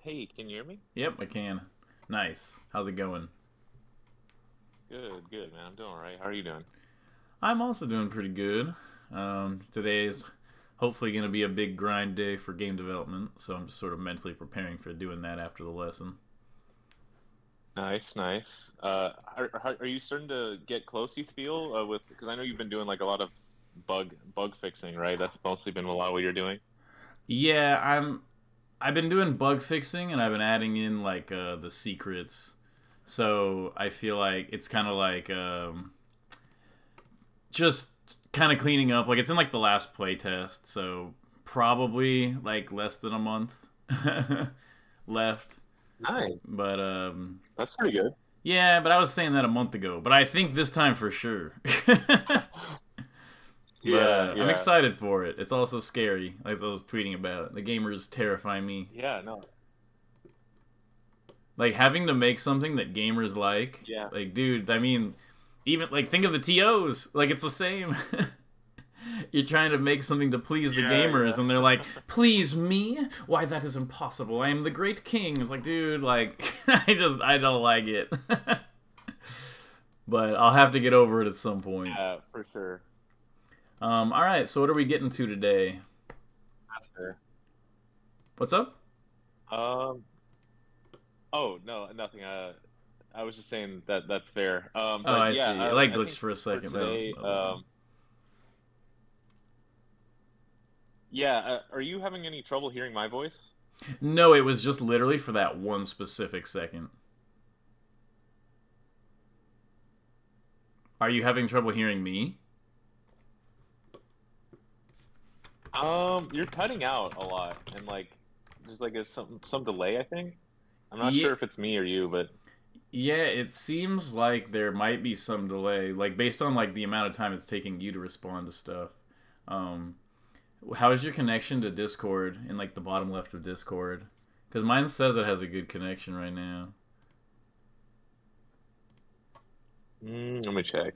Hey, can you hear me? Yep, I can. Nice. How's it going? Good, good, man. I'm doing all right. How are you doing? I'm also doing pretty good. Today is hopefully going to be a big grind day for game development, so I'm just sort of mentally preparing for doing that after the lesson. Nice, nice. Are you starting to get close, you feel, with, because I know you've been doing like a lot of bug fixing, right? That's mostly been a lot of what you're doing. Yeah, I've been doing bug fixing and I've been adding in like the secrets. So I feel like it's kind of like just kind of cleaning up. Like it's in like the last playtest, so probably like less than a month left. Nice. But That's pretty good. yeah, but I was saying that a month ago. But I think this time for sure. But Yeah, I'm yeah, excited for it. It's also scary, like I was tweeting about. The gamers terrify me. yeah. No, Like having to make something that gamers yeah, like dude, I mean, even like think of the TOs. Like it's the same. You're trying to make something to please the yeah, gamers, yeah. and they're like, "Please me? Why that is impossible. I am the great king." It's like, dude, like I don't like it. But I'll have to get over it at some point. Yeah, for sure. All right. So what are we getting to today? Sure. What's up? Um. Oh no, nothing. I was just saying that that's fair. Oh, But I yeah, see. I like I glitched think for a for second. today, That was weird. yeah. Are you having any trouble hearing my voice? No, it was just literally for that one specific second. Are you having trouble hearing me? You're cutting out a lot, and like there's like some delay, I think. I'm not Yeah, sure if it's me or you, but yeah. It seems like there might be some delay, like based on like the amount of time it's taking you to respond to stuff. Um, how is your connection to Discord in like the bottom left of Discord? Because mine says it has a good connection right now. let me check.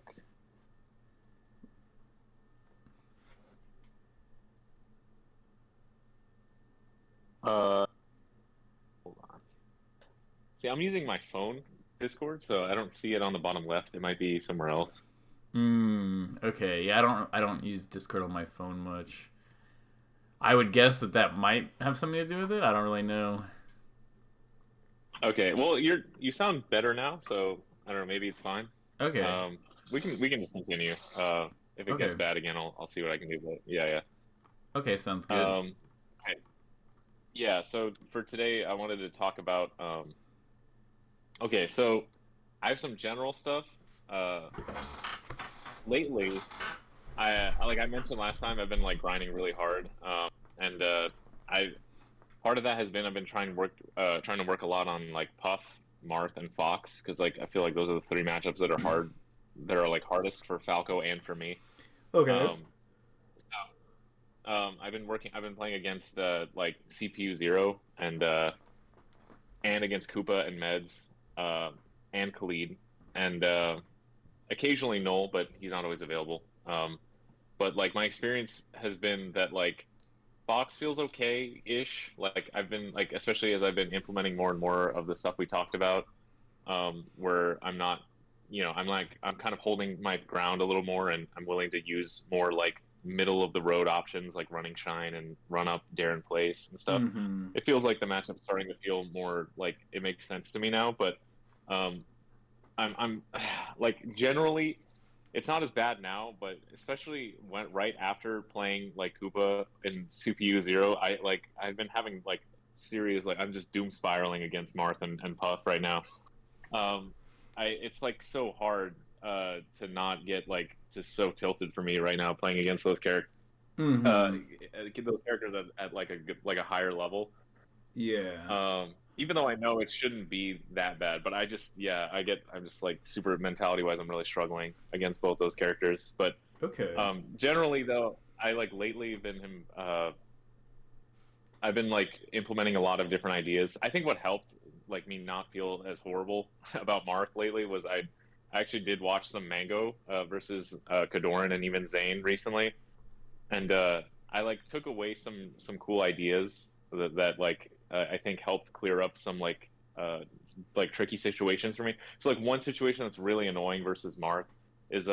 Uh, hold on. See, I'm using my phone Discord, so I don't see it on the bottom left. It might be somewhere else. Okay. Yeah, I don't use Discord on my phone much. I would guess that that might have something to do with it. I don't really know. Okay, well, you sound better now, so I don't know. Maybe it's fine. Okay. Um, we can just continue. If it Okay. gets bad again, I'll see what I can do. But yeah, Okay, sounds yeah. good. Okay. Yeah. So for today, I wanted to talk about. Okay, so I have some general stuff. Uh, Lately, like I mentioned last time, I've been like grinding really hard, and I part of that has been I've been trying to work a lot on like Puff, Marth, and Fox because like I feel like those are the three matchups that are hard, that are like hardest for Falco and for me. Okay. Um, I've been playing against like CPU Zero and against Koopa and Meds, uh, and Khalid, and occasionally Null, but he's not always available. But like my experience has been that like Fox feels okay-ish. Like I've been like, especially as I've been implementing more and more of the stuff we talked about, where I'm not, I'm kind of holding my ground a little more, and I'm willing to use more like middle of the road options like running Shine and run up Darren Place and stuff. Mm-hmm. It feels like the matchup's starting to feel more like it makes sense to me now, but um, I'm like generally it's not as bad now, but especially when right after playing like Koopa and CPU Zero, I've been having like serious like I'm just doom spiraling against Marth and Puff right now. Um, I it's like so hard to not get like just so tilted for me right now playing against uh, Mm-hmm. those characters at like a higher level. Yeah. Even though I know it shouldn't be that bad, but I'm just like super mentality wise, I'm really struggling against both those characters. But Okay. generally though, I like lately I've been like implementing a lot of different ideas. I think what helped like me not feel as horrible about Marth lately was I actually did watch some Mango versus Kadoran and even Zane recently, and I like took away some cool ideas that like I think helped clear up some like tricky situations for me. So like one situation that's really annoying versus Marth is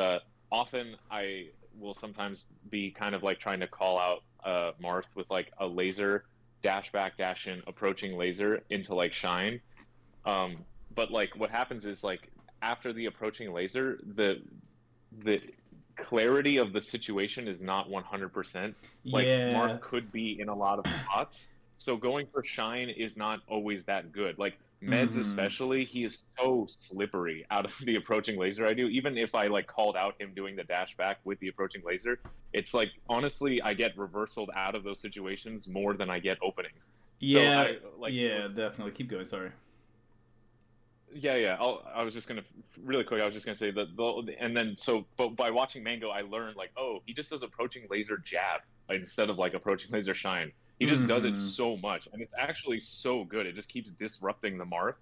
often I will sometimes be kind of like trying to call out Marth with like a laser dash back dash in approaching laser into like shine. Um, but like what happens is like after the approaching laser, the clarity of the situation is not 100%. Like Yeah. Marth could be in a lot of spots, so going for shine is not always that good. Like Meds Mm-hmm. especially, he is so slippery out of the approaching laser I do. Even if I like called out him doing the dash back with the approaching laser, it's like honestly I get reversaled out of those situations more than I get openings. So Yeah. I like it Yeah. was Definitely. Keep going. Sorry. yeah, yeah. I was just gonna really quick. I was just gonna say that and then so, but by watching Mango, I learned like, oh, he just does approaching laser jab instead of like approaching laser shine. He just does it Mm-hmm. so much, and it's actually so good. It just keeps disrupting the Marth.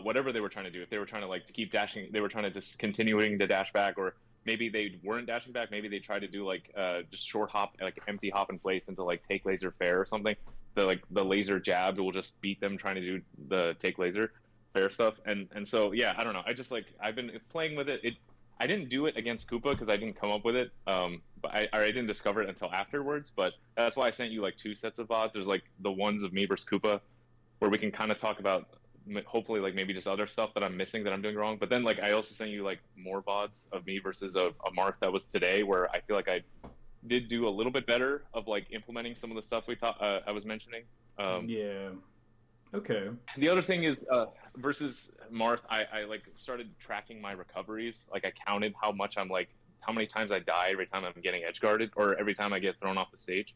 Whatever they were trying to do, if they were trying to like to keep dashing, they were trying to just continuing to dash back, or maybe they weren't dashing back. Maybe they tried to do like just short hop, like empty hop in place into like take laser fair or something. The laser jab will just beat them trying to do the take laser fair stuff. And so yeah, I don't know. I just like I've been playing with it. I didn't do it against Koopa because I didn't come up with it. But I didn't discover it until afterwards. But that's why I sent you like two sets of VODs. There's like the ones of me versus Koopa, where we can kind of talk about hopefully like maybe just other stuff that I'm missing that I'm doing wrong. But then like I also sent you like more VODs of me versus a Marth that was today, where I feel like I did do a little bit better of like implementing some of the stuff we thought I was mentioning. Yeah. Okay. The other thing is versus Marth, I like started tracking my recoveries. Like I counted how much I'm like how many times I die every time I'm getting edge guarded or every time I get thrown off the stage.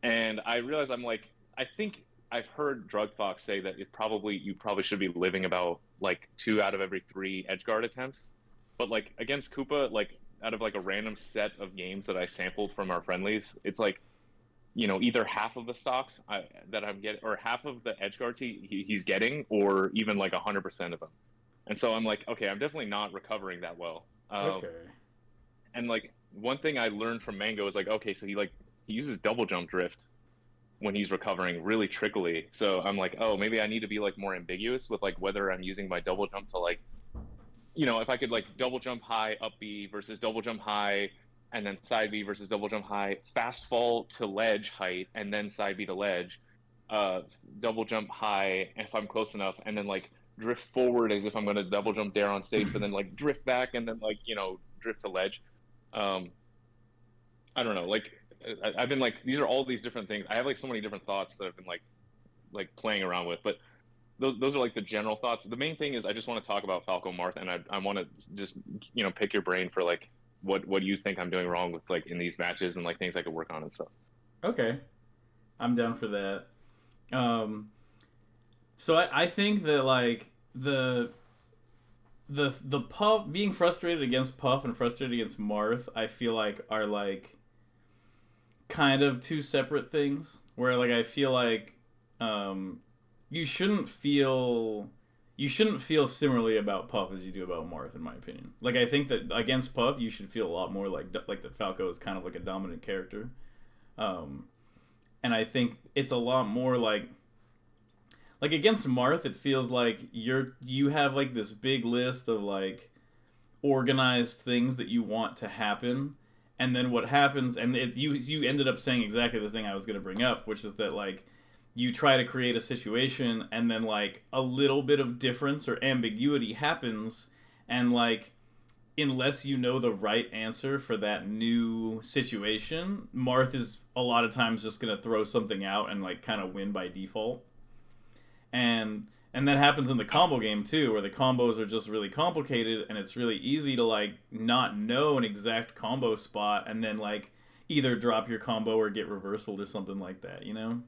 And I realized I'm like I think I've heard Drug Fox say that you probably should be living about like 2 out of every 3 edge guard attempts. But like against Koopa, like out of like a random set of games that I sampled from our friendlies, it's like either half of the stocks that I'm getting, or half of the edge guards he's getting, or even like 100% of them. And so I'm like, okay, I'm definitely not recovering that well. Okay. And like one thing I learned from Mango is like, okay, so he uses double jump drift when he's recovering really trickily. So I'm like, oh, maybe I need to be like more ambiguous with like whether I'm using my double jump to like, if I could like double jump high up B versus double jump high and then side B versus double jump high, fast fall to ledge height and then side B to ledge, double jump high if I'm close enough, and then like drift forward as if I'm going to double jump there on stage, but then like drift back and then like drift to ledge. Um, I don't know. Like I've been like these are all these different things. I have like so many different thoughts that I've been like playing around with, but those are like the general thoughts. The main thing is I just want to talk about Falco Marth, and I want to just pick your brain for like what you think I'm doing wrong with like in these matches and like things I could work on and stuff. Okay. I'm down for that. Um, so I think that like the Puff being frustrated against Puff and frustrated against Marth, I feel like are like kind of two separate things. Where like I feel like um, you shouldn't feel similarly about Puff as you do about Marth, in my opinion. Like I think that against Puff, you should feel a lot more like that Falco is kind of like a dominant character, um, and I think it's a lot more like against Marth, it feels like you have like this big list of like organized things that you want to happen, and then what happens, and you ended up saying exactly the thing I was going to bring up, which is that like you try to create a situation and then like a little bit of difference or ambiguity happens, and like unless you know the right answer for that new situation, Marth is a lot of times just going to throw something out and like kind of win by default. And that happens in the combo game too, where the combos are just really complicated and it's really easy to like not know an exact combo spot and then like either drop your combo or get reversaled or something like that, you know?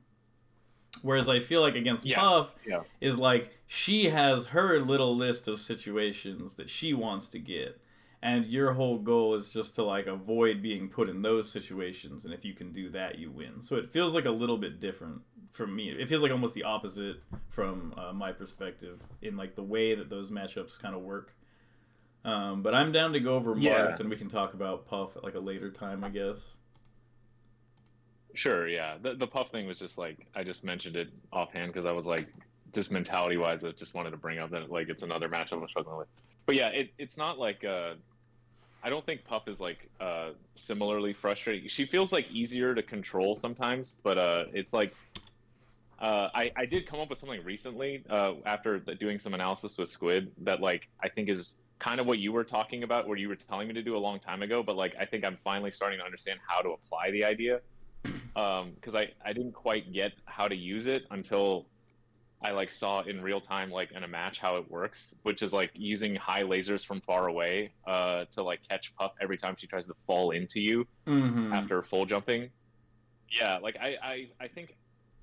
Whereas I feel like against Yeah, Puff yeah, is like she has her little list of situations that she wants to get. And your whole goal is just to like avoid being put in those situations, and if you can do that, you win. So it feels like a little bit different from me. It feels like almost the opposite from my perspective in like the way that those matchups kind of work. But I'm down to go over yeah. Marth, and we can talk about Puff at like a later time, I guess. Sure, yeah. The puff thing was just like I just mentioned it offhand because I was like, just mentality wise, I just wanted to bring up that like it's another matchup I'm struggling with. But yeah, it's not like I don't think Puff is like similarly frustrating. She feels like easier to control sometimes, but it's like I did come up with something recently after doing some analysis with Squid that like I think is kind of what you were talking about, where you were telling me to do a long time ago. But like I think I'm finally starting to understand how to apply the idea because I didn't quite get how to use it until I like saw in real time like in a match how it works, which is like using high lasers from far away to like catch Puff every time she tries to fall into you Mm-hmm. after full jumping. Yeah, like I think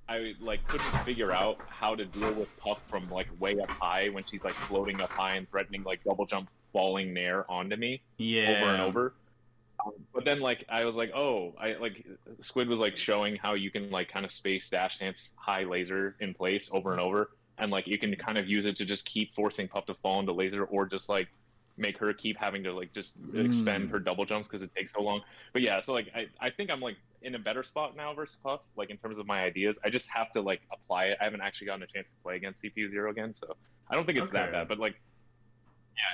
I like couldn't figure out how to deal with Puff from like way up high when she's like floating up high and threatening like double jump falling Nair onto me over and Yeah. over. But then like I was like, oh, I like Squid was like showing how you can like kind of space dash dance high laser in place over and over, and like you can kind of use it to just keep forcing Puff to fall into laser, or just like make her keep having to like just expend Mm. her double jumps because it takes so long. But yeah, so like I think I'm like in a better spot now versus Puff, like in terms of my ideas. I just have to like apply it. I haven't actually gotten a chance to play against CPU Zero again, so I don't think it's that Okay. bad. But like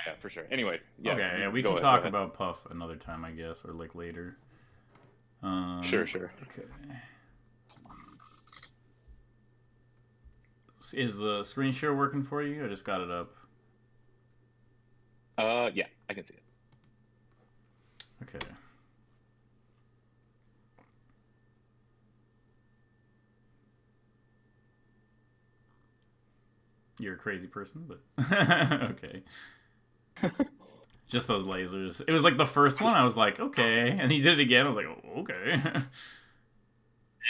yeah, for sure. Anyway, yeah, Okay, you yeah, we go can ahead, go talk ahead. about Puff another time, I guess, or like later. Sure, sure. Okay. Is the screen share working for you? I just got it up. Yeah, I can see it. Okay. You're a crazy person, but okay. Just those lasers. It was like the first one. I was like, okay, and he did it again. I was like, oh, okay.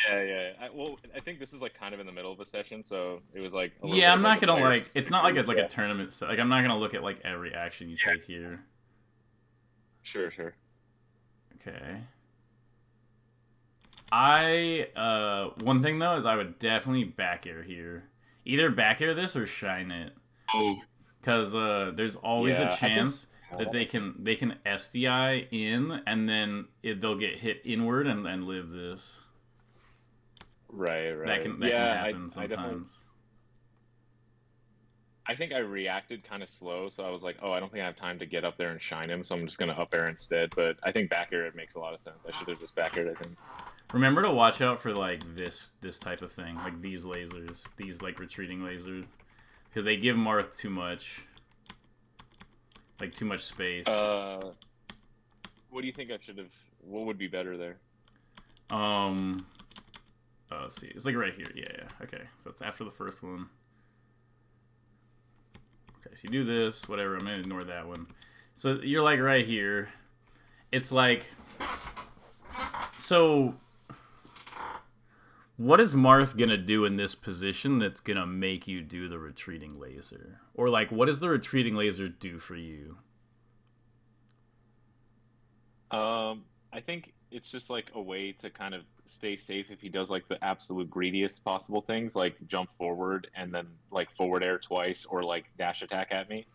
Yeah, yeah. Well, I think this is like kind of in the middle of a session, so it was like a little Yeah, bit I'm of like not a gonna player like. It's specific not like read. a Yeah, tournament. Like I'm not gonna look at like every action you yeah. take here. Sure, sure. Okay. One thing though is I would definitely back air here. Either back air this or shine it, Oh, because there's always a yeah. I think. chance that they can SDI in, and then they'll get hit inward and live this. Right, That right. can Yeah, happen I definitely. sometimes. I think I reacted kind of slow, so I was like, oh, I don't think I have time to get up there and shine him, so I'm just gonna up air instead. But I think back air it makes a lot of sense. I should have just back aired, I think. Remember to watch out for like this type of thing, like these lasers, these like retreating lasers, because they give Marth too much, like too much space. What do you think I should have? What would be better there? Let's see, it's like right here. Yeah, yeah. Okay, so it's after the first one. Okay, so you do this, whatever. I'm gonna ignore that one. So you're like right here. It's like, so what is Marth gonna do in this position that's gonna make you do the retreating laser? Or like, what does the retreating laser do for you? I think it's just like a way to kind of stay safe if he does like the absolute greediest possible things, like jump forward and then like forward air twice, or like dash attack at me.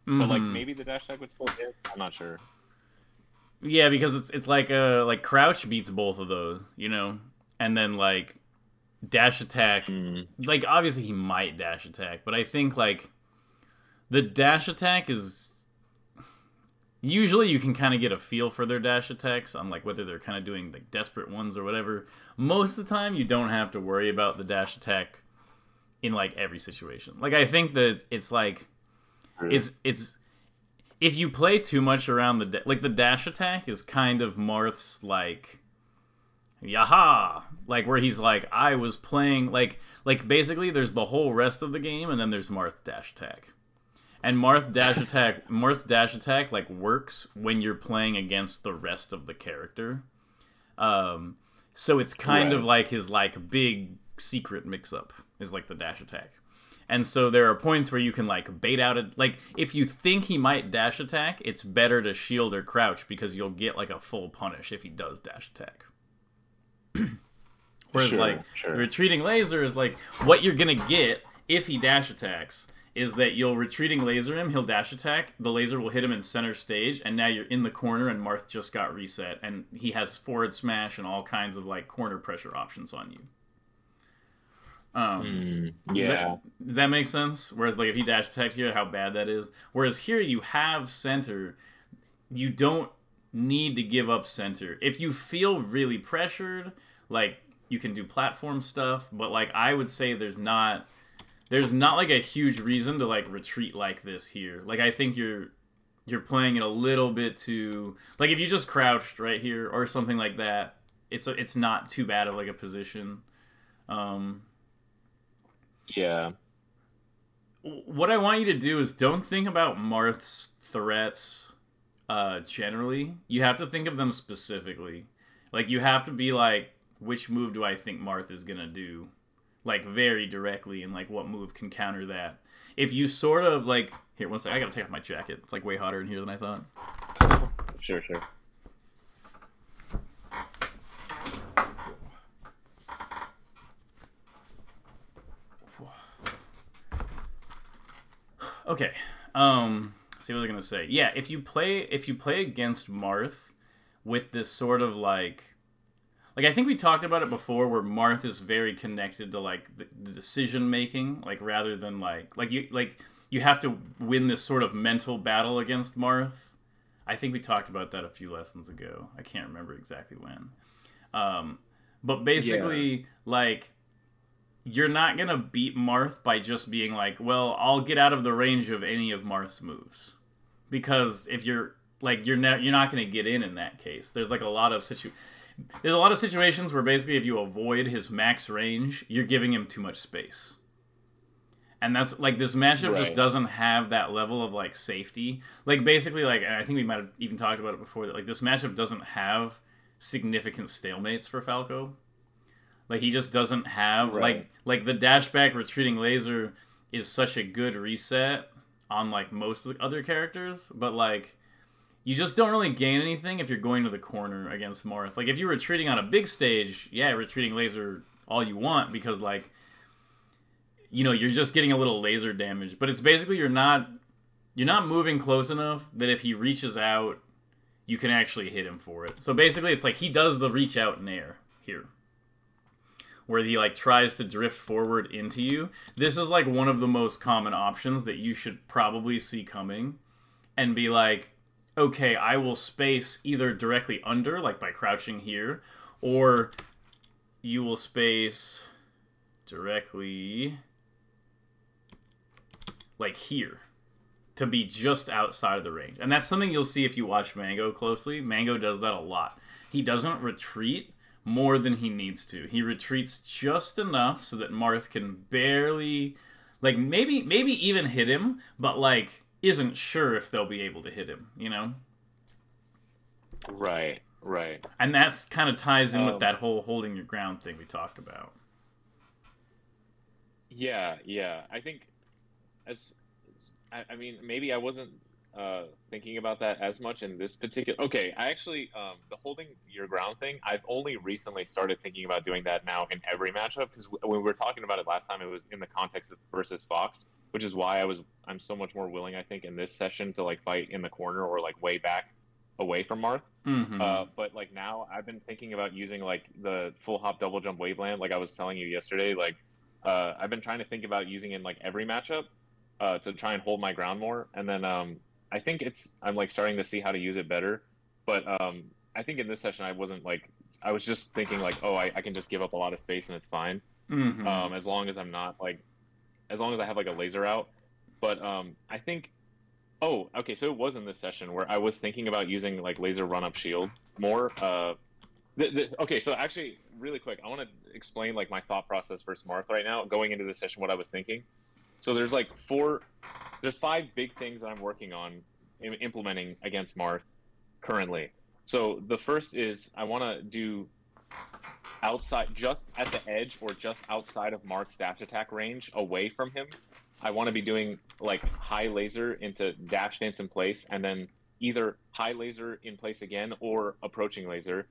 But like Mm-hmm. maybe the dash attack would still hit. I'm not sure. Yeah, because it's like crouch beats both of those, you know, and then like dash attack. Mm. Like obviously he might dash attack, but I think like the dash attack is usually you can kind of get a feel for their dash attacks on like whether they're kind of doing like desperate ones or whatever. Most of the time you don't have to worry about the dash attack in like every situation. Like I think that it's like it's if you play too much around like the dash attack is kind of Marth's like yaha, like where he's like I was playing like basically there's the whole rest of the game and then there's Marth dash attack. And Marth's dash attack like works when you're playing against the rest of the character. So it's kind of Right. like his like big secret mix up is like the dash attack. And so there are points where you can like bait out it. Like if you think he might dash attack, it's better to shield or crouch because you'll get like a full punish if he does dash attack. Whereas Sure, like sure. the retreating laser is like what you're gonna get if he dash attacks is that you'll retreating laser him, he'll dash attack, the laser will hit him in center stage, and now you're in the corner and Marth just got reset, and he has forward smash and all kinds of like corner pressure options on you. Yeah. Does that make sense? Whereas like if he dash attacked here, how bad that is. Whereas here you have center, you don't need to give up center. If you feel really pressured, like you can do platform stuff, but like I would say there's not like a huge reason to like retreat like this here. Like I think you're playing it a little bit too, like if you just crouched right here or something like that, it's not too bad of like a position. Yeah. What I want you to do is don't think about Marth's threats generally. You have to think of them specifically. Like you have to be like, which move do I think Marth is gonna do? Like very directly, and like what move can counter that. If you sort of like, here, one second, I gotta take off my jacket. It's like way hotter in here than I thought. Sure. Okay. See what I was gonna say. Yeah, if you play against Marth with this sort of like I think we talked about it before, where Marth is very connected to like the decision making, like rather than like you have to win this sort of mental battle against Marth. I think we talked about that a few lessons ago. I can't remember exactly when. But basically, like, you're not gonna beat Marth by just being like, well, I'll get out of the range of any of Marth's moves, because if you're like you're not gonna get in that case. There's like a lot of situations where basically if you avoid his max range, you're giving him too much space. And that's like this matchup just doesn't have that level of like safety. Like basically like, and I think we might have even talked about it before, that like this matchup doesn't have significant stalemates for Falco. Like he just doesn't have like the dashback retreating laser is such a good reset on like most of the other characters, but like you just don't really gain anything if you're going to the corner against Marth. Like if you're retreating on a big stage, yeah, retreating laser all you want, because like, you know, you're just getting a little laser damage, but it's basically you're not moving close enough that if he reaches out, you can actually hit him for it. So basically it's like he does the reach out in air here, where he like tries to drift forward into you. This is like one of the most common options that you should probably see coming, and be like, okay, I will space either directly under, like by crouching here, or you will space directly like here to be just outside of the range. And that's something you'll see if you watch Mango closely. Mango does that a lot. He doesn't retreat more than he needs to. He retreats just enough so that Marth can barely, like maybe even hit him, but like isn't sure if they'll be able to hit him, you know? Right. And that's kind of ties in with that whole holding your ground thing we talked about. Yeah. I think I mean, maybe I wasn't thinking about that as much in this particular. Okay, I actually the holding your ground thing, I've only recently started thinking about doing that now in every matchup, because when we were talking about it last time, it was in the context of versus Fox, which is why I'm so much more willing, I think, in this session to like fight in the corner or like way back away from Marth. But like now I've been thinking about using like the full hop double jump waveland, like I was telling you yesterday. Like I've been trying to think about using it in like every matchup to try and hold my ground more, and then I think I'm like starting to see how to use it better. But I think in this session I was just thinking like, oh, I can just give up a lot of space and it's fine, as long as as long as I have like a laser out. But I think, oh, okay, so it was in this session where I was thinking about using like laser run up shield more. Okay, so actually, really quick, I want to explain like my thought process versus Marth right now, going into this session, what I was thinking. So there's like there's 5 big things that I'm working on implementing against Marth currently. So the first is I want to do outside, just at the edge or just outside of Marth's dash attack range, away from him. I want to be doing like high laser into dash dance in place, and then either high laser in place again or approaching laser,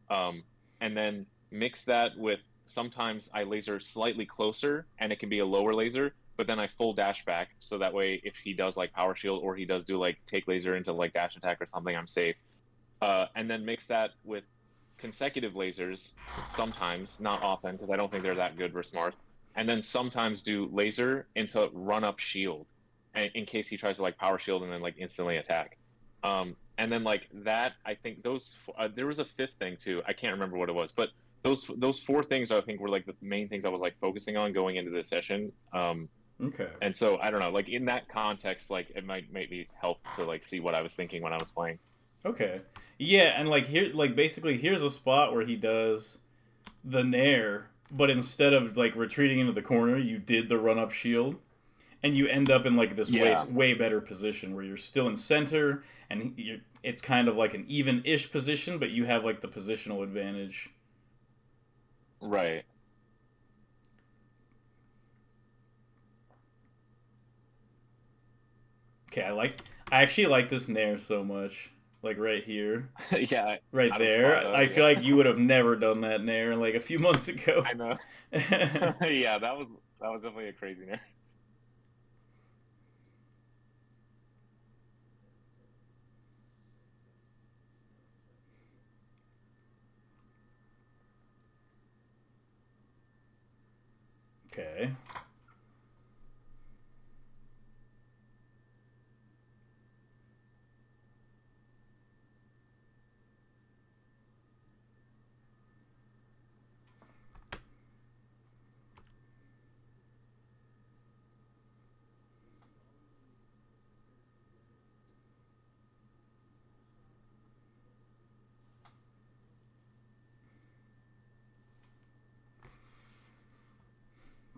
and then mix that with sometimes I laser slightly closer and it can be a lower laser, but then I full dash back, so that way if he does like power shield or he does do like take laser into like dash attack or something, I'm safe. And then mix that with consecutive lasers sometimes, not often, because I don't think they're that good versus Marth. And then sometimes do laser into run up shield, in case he tries to like power shield and then like instantly attack. And then like that, I think those there was a fifth thing too. I can't remember what it was, but those four things I think were like the main things I was like focusing on going into this session. Okay. And so I don't know, like in that context, like it might maybe help to like see what I was thinking when I was playing. Okay. Yeah, and like here, like basically, here's a spot where he does the nair, but instead of like retreating into the corner, you did the run up shield, and you end up in like this way better position where you're still in center, and it's kind of like an even-ish position, but you have like the positional advantage. Right. Okay, I actually like this nair so much. Like right here. Yeah. Right there. I feel like you would have never done that nair like a few months ago. I know. Yeah, that was definitely a crazy nair. Okay.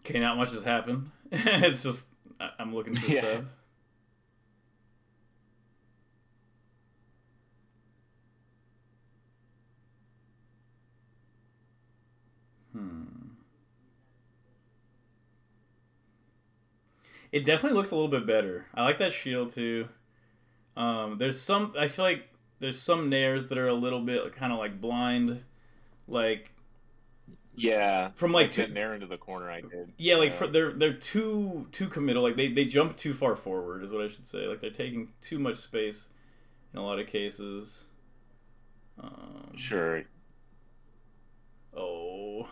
Okay, not much has happened. It's just I'm looking for stuff. It definitely looks a little bit better. I like that shield too. There's some. I feel like there's some nairs that are a little bit kind of like blind, like. Yeah, from like that nair into the corner, I did. Yeah, like they're too committal. Like they jump too far forward, is what I should say. Like they're taking too much space in a lot of cases. Sure. Oh,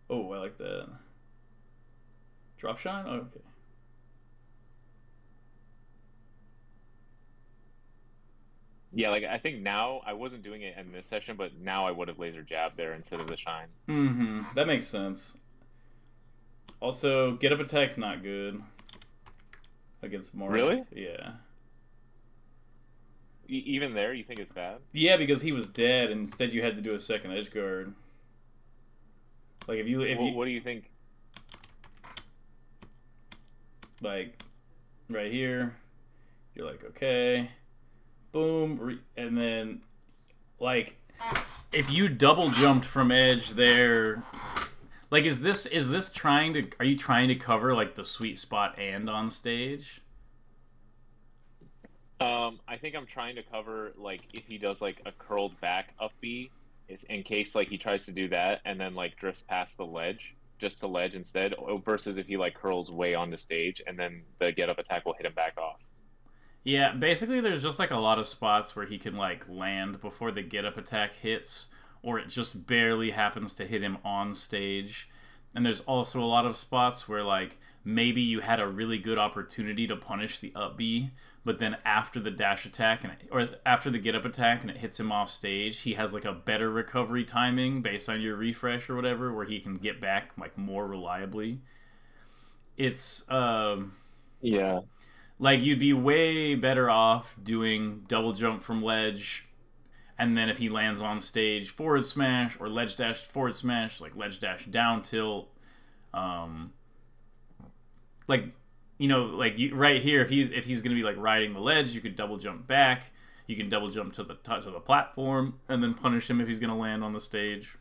I like that. Drop shine. Oh, okay. Yeah, like I think now I wasn't doing it in this session, but now I would have laser jabbed there instead of the shine. Mm-hmm. That makes sense. Also, get up attack's not good against Marth. Really? Yeah. Even there, you think it's bad? Yeah, because he was dead, and instead you had to do a second edge guard. Like if you what do you think? Like right here, you're like okay. Boom, and then, like, if you double jumped from edge there, like, is this trying to? Are you trying to cover like the sweet spot and on stage? I think I'm trying to cover like if he does like a curled back up B, is in case like he tries to do that and then like drifts past the ledge just to ledge instead, versus if he like curls way onto stage and then the get up attack will hit him back off. Yeah, basically there's just like a lot of spots where he can like land before the get up attack hits, or it just barely happens to hit him on stage. And there's also a lot of spots where like maybe you had a really good opportunity to punish the up B, but then after the dash attack or after the get up attack and it hits him off stage, he has like a better recovery timing based on your refresh or whatever, where he can get back like more reliably. It's yeah. Like, you'd be way better off doing double jump from ledge, and then if he lands on stage, forward smash, or ledge dash forward smash, like ledge dash down tilt. Like, you know, like right here, if he's gonna be like riding the ledge, you could double jump back. You can double jump to the touch of the platform, and then punish him if he's gonna land on the stage.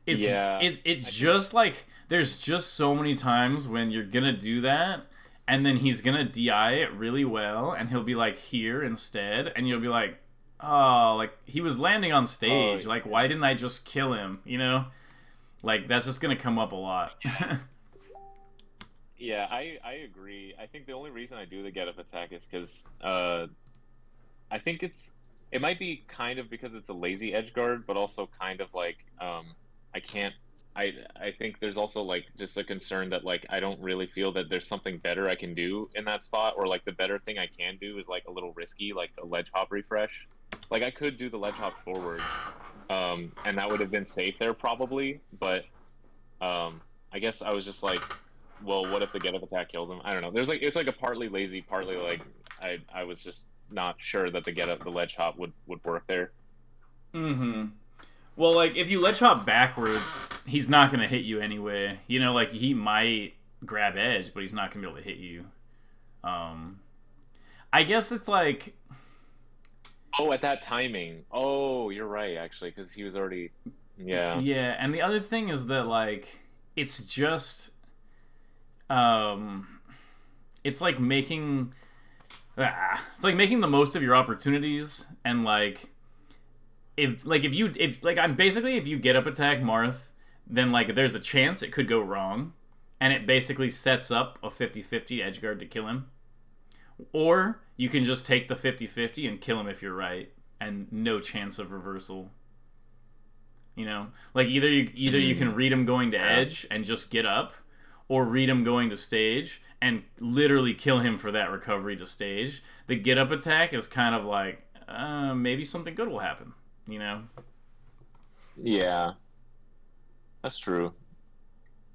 It's just like there's just so many times when you're gonna do that, and then he's gonna DI it really well, and he'll be like here instead, and you'll be like, oh, like he was landing on stage, like why didn't I just kill him? You know, Like, that's just gonna come up a lot. Yeah, I agree. I think the only reason I do the get up attack is because I think it might be kind of because it's a lazy edge guard, but also kind of like I can't. I think there's also like just a concern that like I don't really feel that there's something better I can do in that spot, or like the better thing I can do is like a little risky, like a ledge hop refresh. Like I could do the ledge hop forward, and that would have been safe there probably, but I guess I was just like, well, what if the get up attack kills him? I don't know. There's like it's like a partly lazy, partly like I was just not sure that the ledge hop would work there. Mm-hmm. Well, like, if you ledge hop backwards, he's not going to hit you anyway. You know, like, he might grab edge, but he's not going to be able to hit you. I guess it's like... Oh, at that timing. Oh, you're right, actually, because he was already... Yeah. Yeah, and the other thing is that, like, it's just... it's like making... it's like making the most of your opportunities, and, like... If you get up attack Marth, then like there's a chance it could go wrong, and it basically sets up a 50-50 edgeguard to kill him. Or you can just take the 50-50 and kill him if you're right, and no chance of reversal. You know, like either you can read him going to edge and just get up, or read him going to stage and literally kill him for that recovery to stage. The get up attack is kind of like maybe something good will happen. You know? Yeah. That's true.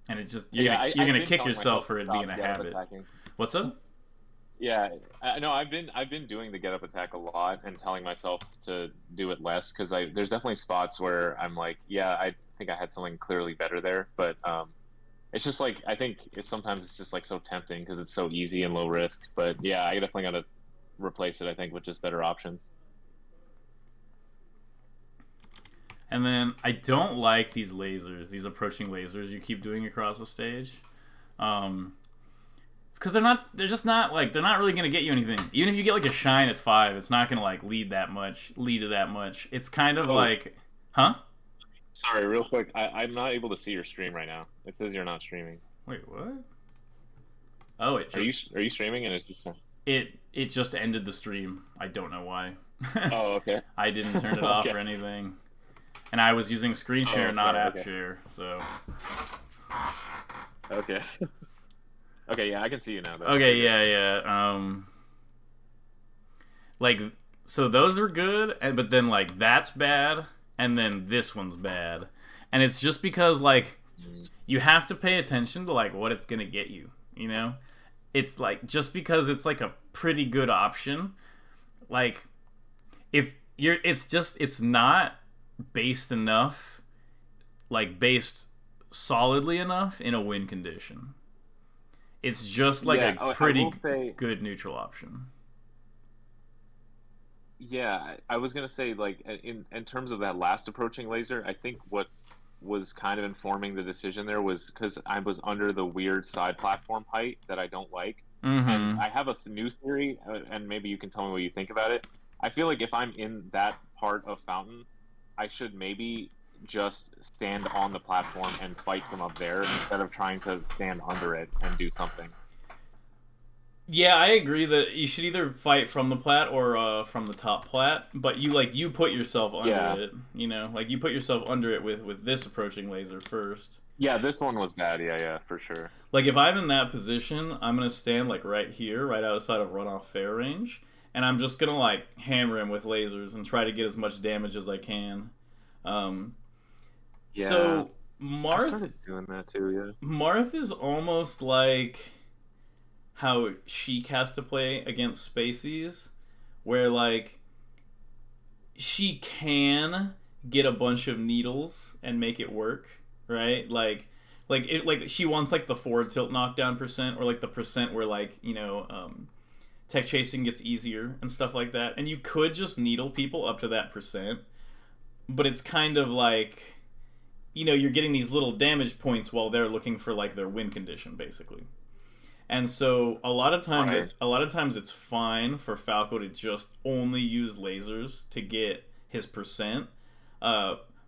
And it's just you're gonna kick yourself for it being a habit. What's up? Yeah, no, I've been doing the get up attack a lot and telling myself to do it less because there's definitely spots where I'm like, yeah, I think I had something clearly better there, but it's just like I think sometimes it's just like so tempting because it's so easy and low risk. But yeah, I definitely gotta replace it. I think with just better options. And then I don't like these lasers, these approaching lasers you keep doing across the stage. It's because they're not really gonna get you anything. Even if you get like a shine at 5, it's not gonna like lead to that much. It's kind of like, huh? Sorry, real quick. I'm not able to see your stream right now. It says you're not streaming. Wait, what? Oh, are you streaming and it's just it just ended the stream. I don't know why. Oh, okay. I didn't turn it off or anything. And I was using screen share, not app share, so... Okay. Okay, yeah, I can see you now, though. Okay, yeah. Like, so those are good, but then, like, that's bad, and then this one's bad. And it's just because, like, you have to pay attention to, like, what it's gonna get you, you know? It's, like, just because it's, like, a pretty good option, like, if you're... It's not... based solidly enough in a win condition. It's just like a pretty good neutral option. Yeah, I was gonna say, like, in terms of that last approaching laser, I think what was kind of informing the decision there was because I was under the weird side platform height that I don't like. Mm-hmm. And I have a new theory, and maybe you can tell me what you think about it. I feel like if I'm in that part of Fountain, I should maybe just stand on the platform and fight from up there instead of trying to stand under it and do something. Yeah, I agree that you should either fight from the plat or from the top plat, but you put yourself under it, you know? Like, you put yourself under it with this approaching laser first. Yeah, this one was bad, yeah, for sure. Like, if I'm in that position, I'm going to stand, like, right here, right outside of runoff fair range, and I'm just going to, like, hammer him with lasers and try to get as much damage as I can. So Marth, I started doing that too, yeah. Marth is almost like how Sheik has to play against Spaceys, where like she can get a bunch of needles and make it work, right? Like she wants like the forward tilt knockdown percent, or like the percent where like, you know, tech chasing gets easier and stuff like that. And you could just needle people up to that percent. But it's kind of like, you know, you're getting these little damage points while they're looking for like their win condition, basically. And so a lot of times it's fine for Falco to just only use lasers to get his percent.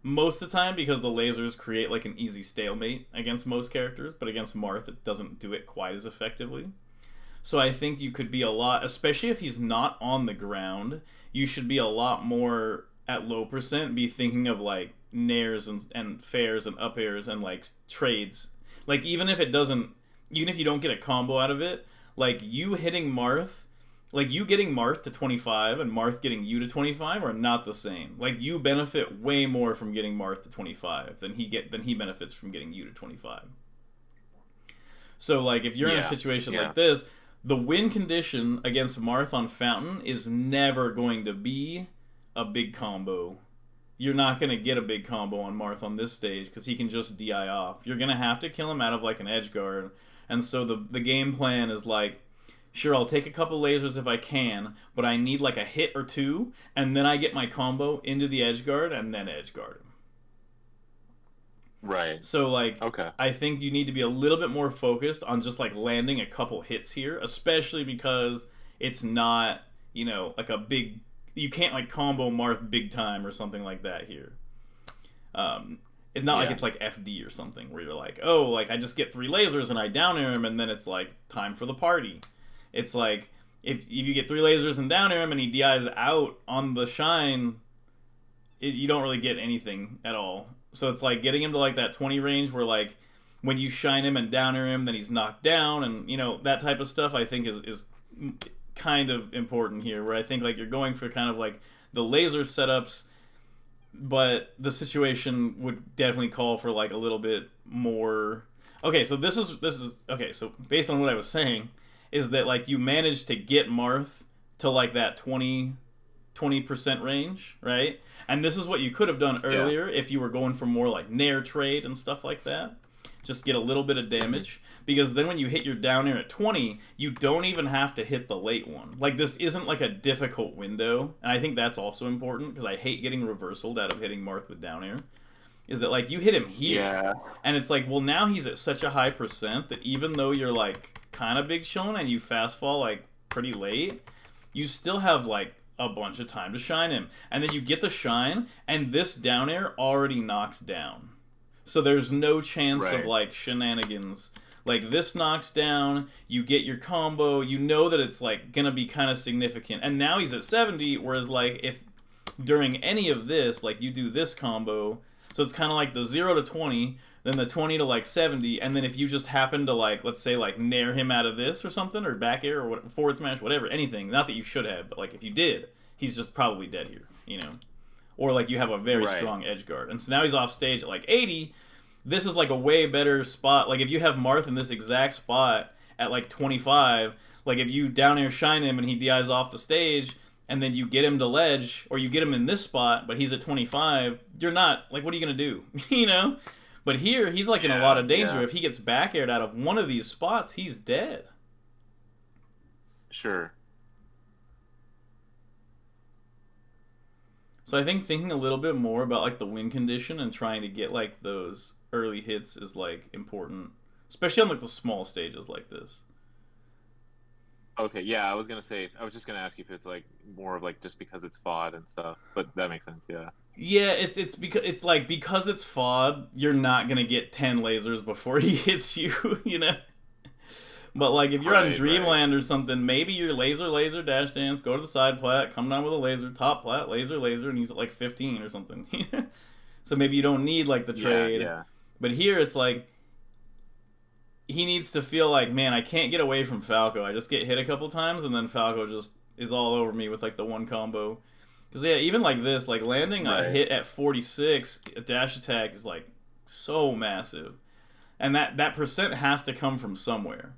most of the time because the lasers create like an easy stalemate against most characters, but against Marth it doesn't do it quite as effectively. So I think you could be a lot, especially if he's not on the ground, you should be a lot more at low percent, be thinking of like nairs and fairs and up airs and like trades. Like even if you don't get a combo out of it, like you hitting Marth, like you getting Marth to 25 and Marth getting you to 25 are not the same. Like you benefit way more from getting Marth to 25 than he benefits from getting you to 25. So like if you're in a situation like this, the win condition against Marth on Fountain is never going to be a big combo. You're not going to get a big combo on Marth on this stage because he can just DI off. You're going to have to kill him out of like an edge guard. And so the game plan is like, sure, I'll take a couple lasers if I can, but I need like a hit or two, and then I get my combo into the edge guard and then edge guard him. Right. So like, okay. I think you need to be a little bit more focused on just like landing a couple hits here, especially because it's not, you know, like a big, you can't like combo Marth big time or something like that here. It's not like it's like FD or something where you're like, oh, like I just get 3 lasers and I down air him and then it's like time for the party. It's like if you get 3 lasers and down air him and he DIs out on the shine, you don't really get anything at all. So it's like getting him to like that 20 range where like when you shine him and down air him, then he's knocked down, and you know that type of stuff. I think is kind of important here. Where I think like you're going for kind of like the laser setups, but the situation would definitely call for like a little bit more. Okay, so this is okay. So based on what I was saying, is that like you managed to get Marth to like that 20% range, right? And this is what you could have done earlier if you were going for more like Nair trade and stuff like that. Just get a little bit of damage. Because then when you hit your down air at 20, you don't even have to hit the late one. Like this isn't like a difficult window. And I think that's also important because I hate getting reversaled out of hitting Marth with down air. Is that like you hit him here and it's like, well now he's at such a high percent that even though you're like kind of big shown and you fast fall like pretty late, you still have like a bunch of time to shine him. And then you get the shine, and this down air already knocks down. So there's no chance of like shenanigans. Like this knocks down, you get your combo, you know that it's like gonna be kind of significant. And now he's at 70, whereas like if during any of this, like you do this combo, so it's kind of like the 0 to 20, then the 20 to like 70, and then if you just happen to like, let's say like nair him out of this or something, or back air or forward smash, whatever, anything, not that you should have, but like if you did, he's just probably dead here, you know? Or like you have a very strong edge guard. And so now he's off stage at like 80, this is like a way better spot. Like if you have Marth in this exact spot at like 25, like if you down air shine him and he DIs off the stage, and then you get him to ledge, or you get him in this spot, but he's at 25, you're not, like what are you going to do, you know? But here, he's like in a lot of danger. If he gets back aired out of one of these spots, he's dead. Sure. So I think thinking a little bit more about like the win condition and trying to get like those early hits is like important, especially on like the small stages like this. Okay, yeah, I was just gonna ask you if it's like more of like just because it's FOD and stuff, but that makes sense, yeah. Yeah, it's because it's like because it's FOD, you're not gonna get 10 lasers before he hits you, you know. But like if you're on Dreamland or something, maybe you're laser dash dance, go to the side plat, come down with a laser, top plat, laser, and he's at like 15 or something. So maybe you don't need like the trade. Yeah. But here it's like he needs to feel like, man, I can't get away from Falco. I just get hit a couple times and then Falco just is all over me with like the one combo. Because yeah, even like this, like landing a hit at 46, a dash attack is like so massive. And that percent has to come from somewhere.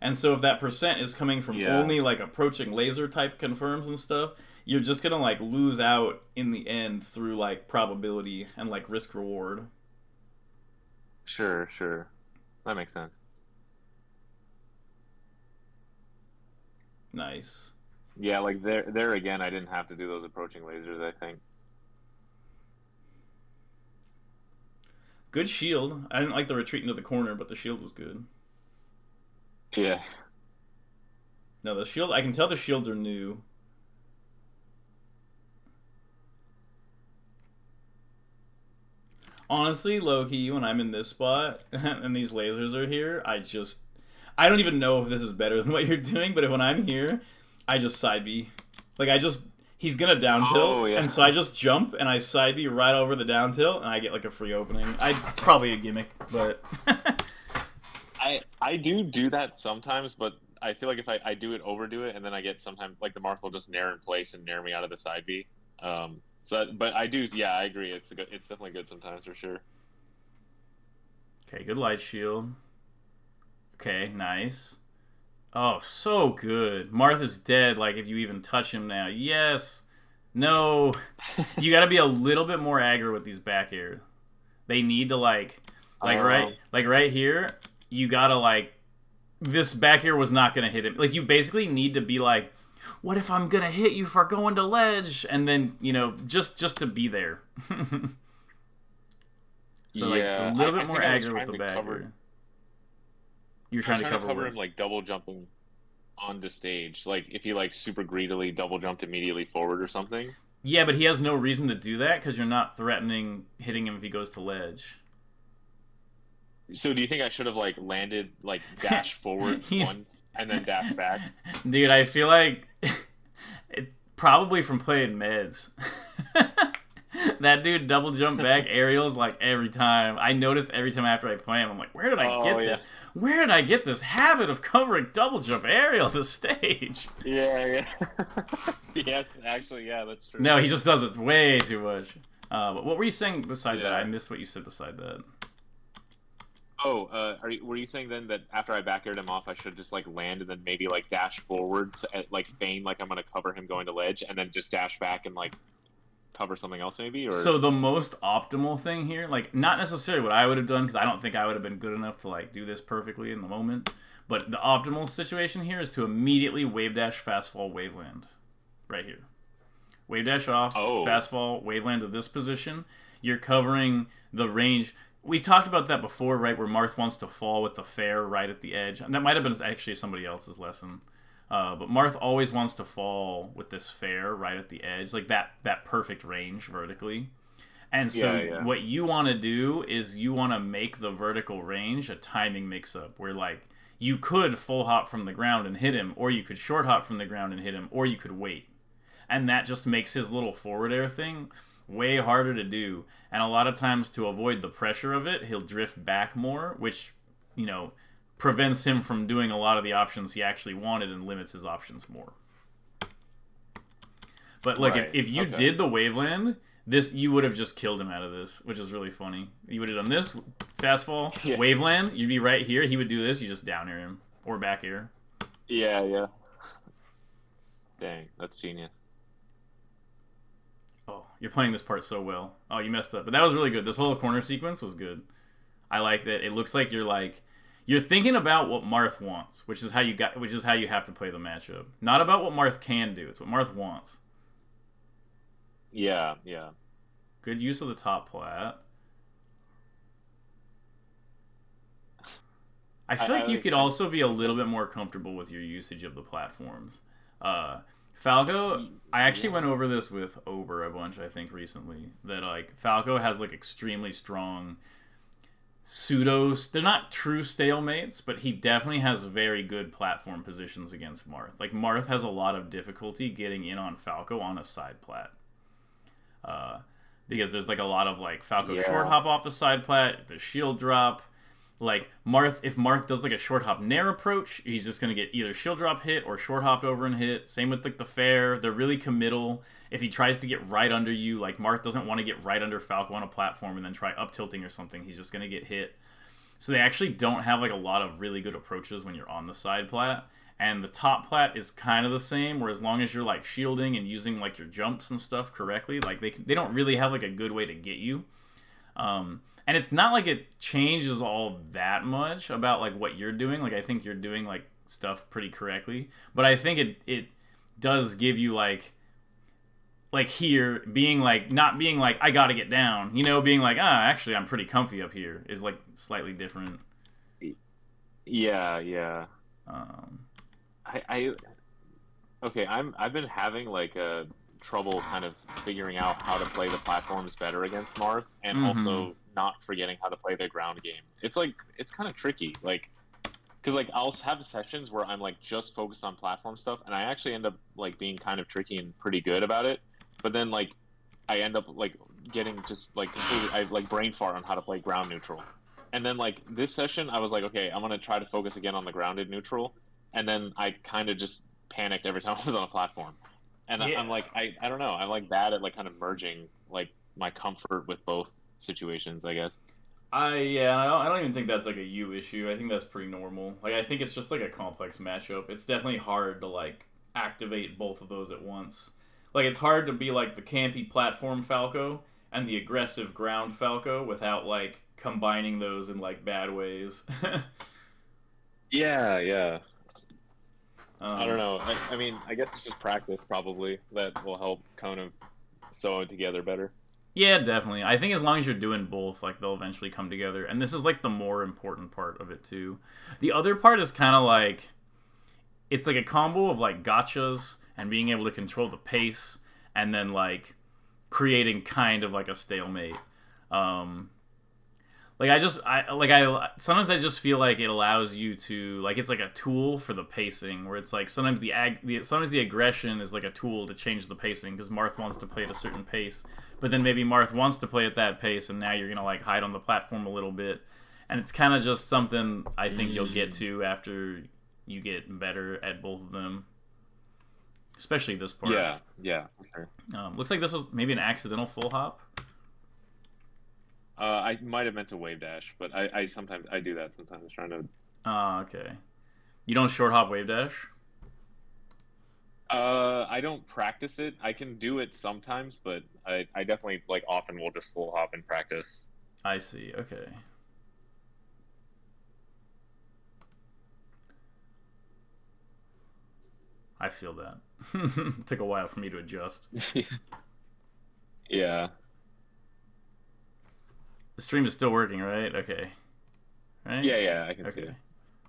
And so if that percent is coming from only like approaching laser type confirms and stuff, you're just gonna like lose out in the end through like probability and like risk reward. Sure. That makes sense. Nice. Yeah, like there again, I didn't have to do those approaching lasers, I think. Good shield. I didn't like the retreat into the corner, but the shield was good. Yeah. No, the shield, I can tell the shields are new. Honestly, low-key, when I'm in this spot and these lasers are here, I don't even know if this is better than what you're doing, but when I'm here, I just side B. Like, he's gonna down tilt, Oh, yeah. and so I just jump and I side B right over the down tilt, and I get like a free opening. It's probably a gimmick, but... I do that sometimes, but I feel like if I do it, overdo it, and then I get sometimes, like, the Marth will just nair in place and nair me out of the side B. But I do, yeah, I agree. It's definitely good sometimes, for sure. Okay, good light shield. Okay, nice. Oh, so good. Marth is dead, like, if you even touch him now. Yes! No! You gotta be a little bit more aggro with these back airs. They need to, right here, you gotta, like... This back air was not gonna hit him. Like, you basically need to be like, what if I'm gonna hit you for going to ledge? And then, you know, just to be there. So, yeah, like, a little bit more I was aggro with the back air. You're trying to cover him, like, double jumping onto stage. Like, if he, like, super greedily double jumped immediately forward or something. Yeah, but he has no reason to do that because you're not threatening hitting him if he goes to ledge. So do you think I should have, like, landed, like, dash forward once and then dash back? Dude, I feel like probably from playing meds. That dude double jump back aerials like every time. I noticed every time after I play him, I'm like, where did I get this? Where did I get this habit of covering double jump aerial to stage? Yeah. Yes, actually, yeah, that's true. No, he just does it way too much. But what were you saying beside that? I missed what you said beside that. Oh, were you saying then that after I back aired him off, I should just, like, land and then maybe, like, dash forward to, like, feign like I'm going to cover him going to ledge, and then just dash back and, like, cover something else maybe? Or... So the most optimal thing here, like, not necessarily what I would have done, because I don't think I would have been good enough to, like, do this perfectly in the moment, but the optimal situation here is to immediately wave dash, fast fall, wave land. Right here. Wave dash off, fast fall, wave land to this position. You're covering the range... We talked about that before, right, where Marth wants to fall with the fair right at the edge. And that might have been actually somebody else's lesson. But Marth always wants to fall with this fair right at the edge, like that perfect range vertically. And so what you want to do is you want to make the vertical range a timing mix-up, where, like, you could full hop from the ground and hit him, or you could short hop from the ground and hit him, or you could wait. And that just makes his little forward air thing way harder to do, and a lot of times to avoid the pressure of it, he'll drift back more, which, you know, prevents him from doing a lot of the options he actually wanted and limits his options more. But like, if you did the waveland, you would have just killed him out of this, which is really funny. You would have done this, fast fall, waveland, you'd be right here, he would do this, you just down air him, or back air. Yeah. Dang, that's genius. Oh, you're playing this part so well. Oh, you messed up. But that was really good. This whole corner sequence was good. I like that. It looks like you're thinking about what Marth wants, which is how you have to play the matchup. Not about what Marth can do. It's what Marth wants. Yeah. Good use of the top plat. I feel like you could also be a little bit more comfortable with your usage of the platforms. Falco, I actually went over this with Ober a bunch, I think, recently. That, like, Falco has, like, extremely strong they're not true stalemates, but he definitely has very good platform positions against Marth. Like, Marth has a lot of difficulty getting in on Falco on a side plat. Because there's, like, a lot of, like, Falco short hop off the side plat, the shield drop. Like, if Marth does, like, a short hop nair approach, he's just going to get either shield drop hit or short hopped over and hit. Same with, like, the fair. They're really committal. If he tries to get right under you, like, Marth doesn't want to get right under Falco on a platform and then try up tilting or something. He's just going to get hit. So they actually don't have, like, a lot of really good approaches when you're on the side plat. And the top plat is kind of the same, where as long as you're, like, shielding and using, like, your jumps and stuff correctly, like, they don't really have, like, a good way to get you. And it's not like it changes all that much about, like, what you're doing. Like, I think you're doing, like, stuff pretty correctly. But I think it does give you, like here, being, like, not being, like, I gotta get down. You know, being like, actually, I'm pretty comfy up here is, like, slightly different. Yeah. Okay, I've been having, like, a trouble kind of figuring out how to play the platforms better against Marth, and Mm-hmm. also not forgetting how to play the ground game. It's like it's kind of tricky, like because like I'll have sessions where I'm like just focused on platform stuff, and I actually end up like being kind of tricky and pretty good about it. But then like I end up like getting just like completely I like brain fart on how to play ground neutral. And then like this session, I was like, okay, I'm gonna try to focus again on the grounded neutral, and then I kind of just panicked every time I was on a platform. And Yeah. I'm like, I don't know, I'm like bad at like kind of merging like my comfort with both situations, I guess. I don't even think that's like a you issue. I think that's pretty normal. Like I think it's just like a complex matchup. It's definitely hard to like activate both of those at once. Like it's hard to be like the campy platform Falco and the aggressive ground Falco without like combining those in like bad ways. Yeah, yeah. I don't um, know. I mean, I guess it's just practice probably that will help kind of sew it together better. yeah, definitely. I think as long as you're doing both, like they'll eventually come together. And this is like the more important part of it too. The other part is kind of like it's like a combo of like gotchas and being able to control the pace and then like creating kind of like a stalemate. Um, I sometimes I just feel like it allows you to like it's like a tool for the pacing where it's like sometimes sometimes the aggression is like a tool to change the pacing because Marth wants to play at a certain pace, but then maybe Marth wants to play at that pace and now you're gonna like hide on the platform a little bit, and it's kind of just something I think you'll get to after you get better at both of them, especially this part. Yeah, yeah, for sure. Looks like this was maybe an accidental full hop. I might have meant to wave dash, but I sometimes I do that sometimes trying to. Okay. You don't short hop wave dash? I don't practice it. I can do it sometimes, but I definitely like often will just full hop in practice. I see. Okay. I feel that. Took a while for me to adjust. Yeah. The stream is still working, right? Okay. Right? Yeah, yeah, I can see Okay. it.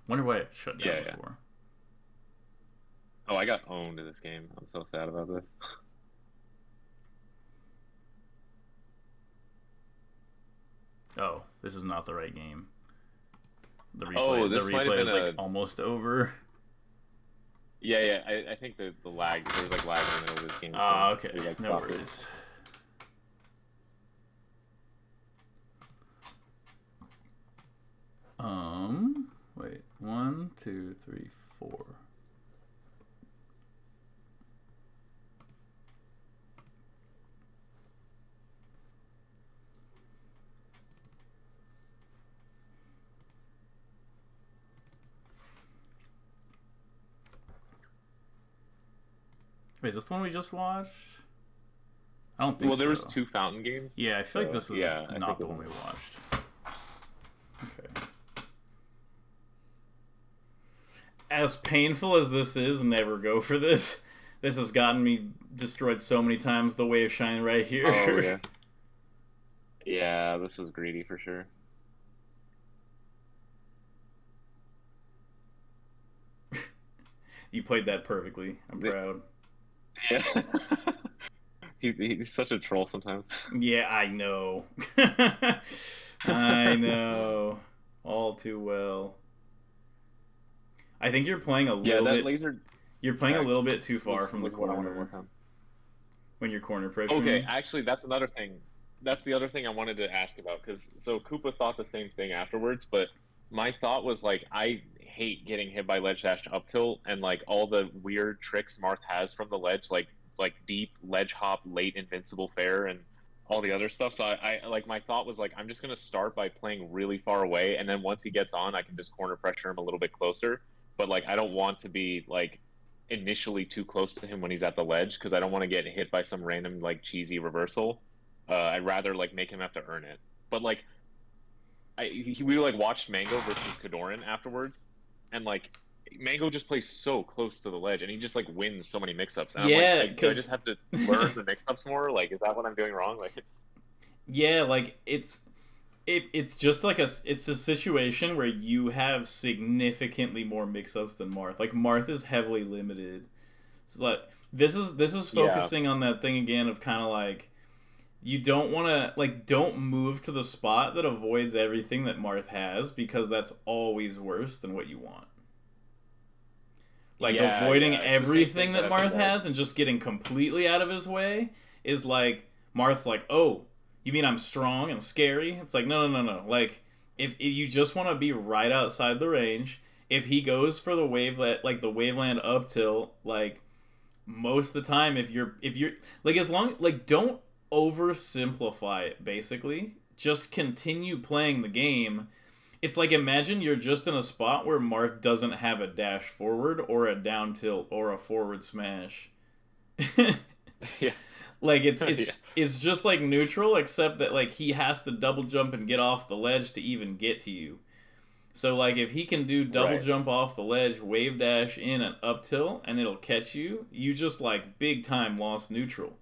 Wonder why it shut down Yeah, yeah. before. Oh, I got owned in this game. I'm so sad about this. Oh, this is not the right game. The replay, Oh, the this might have replay is been like almost over. Yeah, yeah. I think the lag. There was like lag in the middle of this game. Ah, so okay. we, like, No stopped it. worries. Wait. 1, 2, 3, 4. Wait, is this the one we just watched? I don't think so. Well, there was 2 fountain games. Yeah, I feel like this was yeah, I not think the it one we was. watched. Okay. As painful as this is, never go for this. This has gotten me destroyed so many times. The Way of Shine right here. Oh yeah. Yeah, this is greedy for sure. You played that perfectly. I'm proud. Yeah. He's such a troll sometimes. Yeah, I know. I know. All too well. I think you're playing a Yeah, little that bit. laser. You're playing a track little bit too far was- from the was what I wanted to corner work on. when you're corner pressuring. Okay, actually, that's another thing. That's the other thing I wanted to ask about because so Koopa thought the same thing afterwards, but my thought was like I hate getting hit by ledge dash up tilt and like all the weird tricks Marth has from the ledge, like deep ledge hop, late invincible fair, and all the other stuff. So I like my thought was like I'm just gonna start by playing really far away, and then once he gets on, I can just corner pressure him a little bit closer. But like I don't want to be like initially too close to him when he's at the ledge because I don't want to get hit by some random like cheesy reversal. I'd rather like make him have to earn it. But like we like watched Mango versus Kadoran afterwards, and like Mango just plays so close to the ledge, and he just like wins so many mix-ups. And Yeah, I'm like, do I just have to learn the mix-ups more? Like, is that what I'm doing wrong? Like, Yeah, like it's just like it's a situation where you have significantly more mix-ups than Marth. Like Marth is heavily limited. So like This is focusing on that thing again of kind of like you don't want to like don't move to the spot that avoids everything that Marth has because that's always worse than what you want. Like avoiding everything that Marth has and just getting completely out of his way is like Marth's like, "Oh, you mean I'm strong and scary?" It's like, no. Like if you just want to be right outside the range, if he goes for the waveland up tilt, like most of the time if you're like as long like don't oversimplify it basically. Just continue playing the game. It's like imagine you're just in a spot where Marth doesn't have a dash forward or a down tilt or a forward smash. Yeah. Like it's just like neutral except that like he has to double jump and get off the ledge to even get to you. So like if he can do double jump off the ledge, wave dash in and up tilt and it'll catch you, you just like big time lost neutral.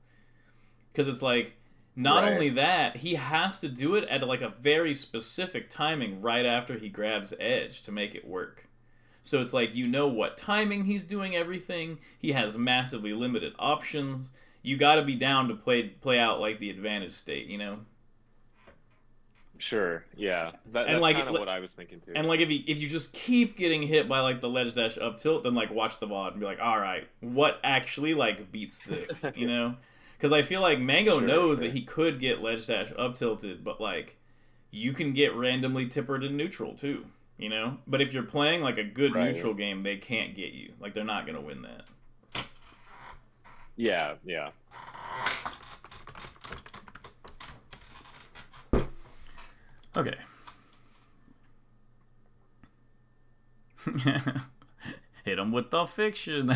Cuz it's like not only that, he has to do it at like a very specific timing right after he grabs edge to make it work. So it's like you know what timing he's doing everything. He has massively limited options. You got to be down to play out like the advantage state, you know? Sure, yeah. That's kind of what I was thinking too. And like if you just keep getting hit by like the ledge dash up tilt, then like watch the VOD and be like, all right, what actually like beats this, you know? Because I feel like Mango knows that he could get ledge dash up tilted, but like you can get randomly tippered in neutral too, you know? But if you're playing like a good neutral game, they can't get you. Like they're not gonna win that. Yeah. Okay. Hit him with the fiction.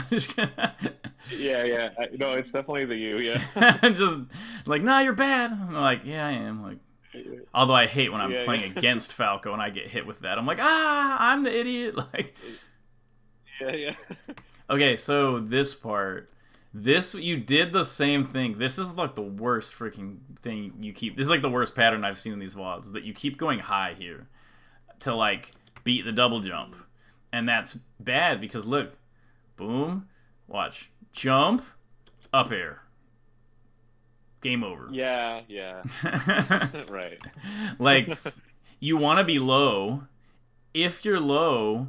Yeah. No, it's definitely the you, yeah. Just like, nah, you're bad. I'm like, yeah, I am. Like, although I hate when I'm playing against Falco and I get hit with that. I'm like, I'm the idiot. Like, yeah. Okay, so this part, you did the same thing. This is like the worst freaking thing you keep. This is like the worst pattern I've seen in these VODs, that you keep going high here to like beat the double jump. And that's bad because look, boom, watch, jump, up air. Game over. Yeah. Right. Like, you want to be low. If you're low,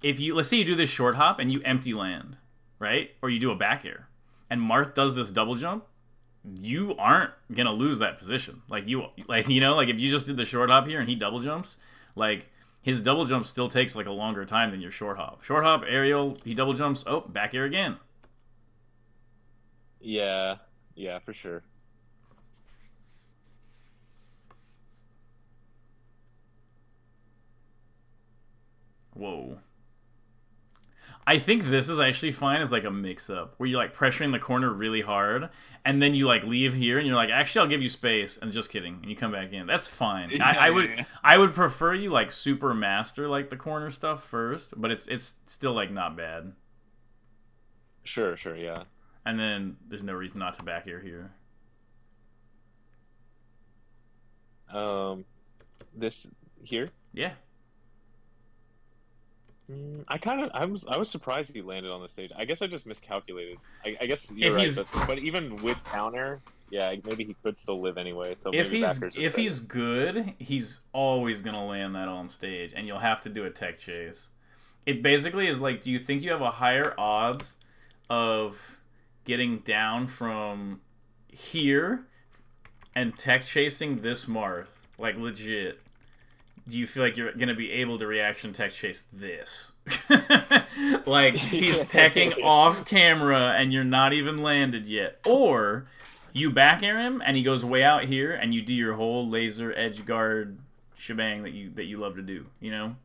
let's say you do this short hop and you empty land, right? Or you do a back air, and Marth does this double jump, you aren't gonna lose that position. Like if you just did the short hop here and he double jumps, like his double jump still takes like a longer time than your short hop. Short hop, aerial, he double jumps, oh, back air again. Yeah, for sure. Whoa. I think this is actually fine as like a mix-up where you're like pressuring the corner really hard and then you like leave here and you're like, actually I'll give you space, and just kidding, and you come back in. That's fine. Yeah, I would prefer you like super master like the corner stuff first, but it's still like not bad. Sure, yeah. And then there's no reason not to back air here. This here? Yeah. I was surprised he landed on the stage. I guess I just miscalculated. I guess you're right. But even with counter, yeah, maybe he could still live anyway. So if he's good, he's always gonna land that on stage, and you'll have to do a tech chase. It basically is like, do you think you have a higher odds of getting down from here and tech chasing this Marth, like legit? Do you feel like you're going to be able to reaction tech chase this? Like, he's teching off camera and you're not even landed yet. Or you back air him and he goes way out here and you do your whole laser edge guard shebang that you love to do, you know?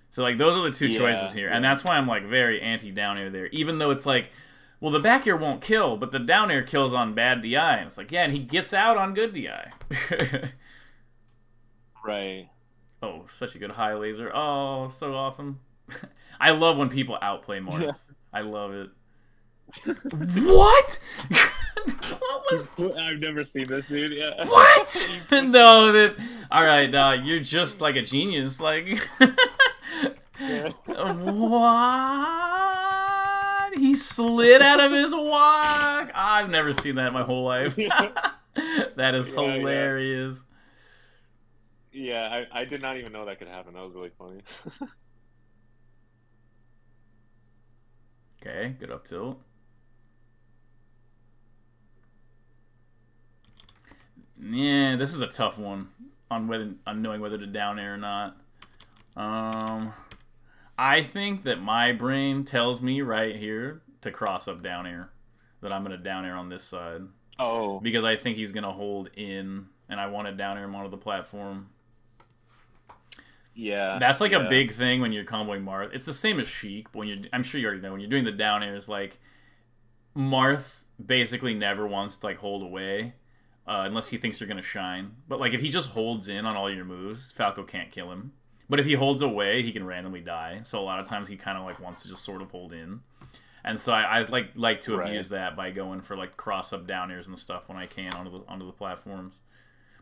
So, like, those are the two choices here. And that's why I'm, like, very anti-down air there. Even though it's like, well, the back air won't kill, but the down air kills on bad DI. And it's like, yeah, and he gets out on good DI. Right. Oh, such a good high laser. Oh, so awesome. I love when people outplay Marth. Yeah. I love it. What? What was... I've never seen this, dude. Yeah. What? No, alright, you're just like a genius. Like... Yeah. What? He He slid out of his walk. I've never seen that in my whole life. That is hilarious. Yeah, I did not even know that could happen. That was really funny. Okay, good up tilt. Yeah, this is a tough one on knowing whether to down air or not. I think that my brain tells me right here to cross up down air, that I'm gonna down air on this side. Oh, Because I think he's gonna hold in, and I want to down air him onto the platform. yeah. That's like a big thing when you're comboing Marth. It's the same as Sheik, but I'm sure you already know, when you're doing the down airs, like, Marth basically never wants to, like, hold away, unless he thinks you're going to shine. But, like, if he just holds in on all your moves, Falco can't kill him. But if he holds away, he can randomly die. So a lot of times he kind of, like, wants to just sort of hold in. And so I like to abuse that by going for, like, cross-up down airs and stuff when I can onto the platforms.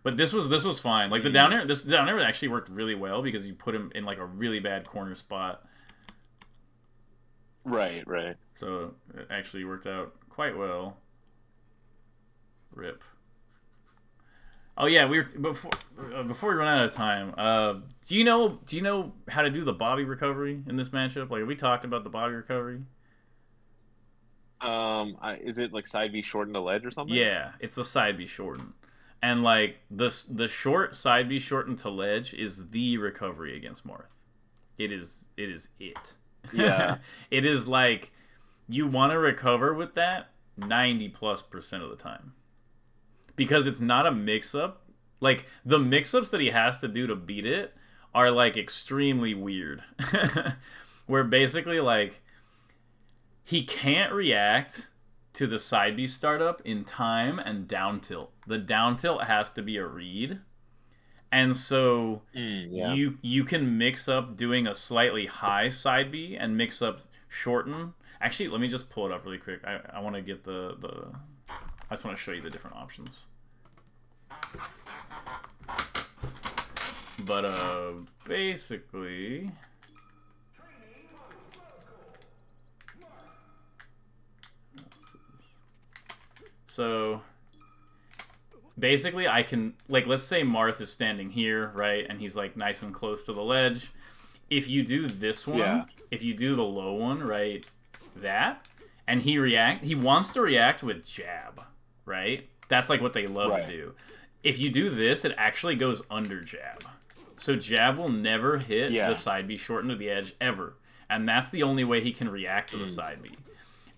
But this was fine. Like, this down air actually worked really well because you put him in, like, a really bad corner spot. Right. So it actually worked out quite well. Rip. Oh yeah, before we run out of time. Do you know how to do the Bobby recovery in this matchup? Like, have we talked about the Bobby recovery? Is it like side B shorten the ledge or something? Yeah, it's the side B shorten. And, like, the short side B shortened to ledge is the recovery against Marth. It is it. Yeah. It is, like, you want to recover with that 90+% of the time. Because it's not a mix-up. Like, the mix-ups that he has to do to beat it are, like, extremely weird. Where basically, like, he can't react to the side B startup in time and down tilt. The down tilt has to be a read. And so you can mix up doing a slightly high side B and mix up shorten. Actually, let me just pull it up really quick. I want to get I just want to show you the different options. But basically, so basically I can, like, let's say Marth is standing here, right, and he's, like, nice and close to the ledge. If you do this one, if you do the low one, right, that, and he wants to react with jab, right? That's, like, what they love to do. If you do this, it actually goes under jab. So jab will never hit the side B shorten to the edge, ever. And that's the only way he can react to the side B.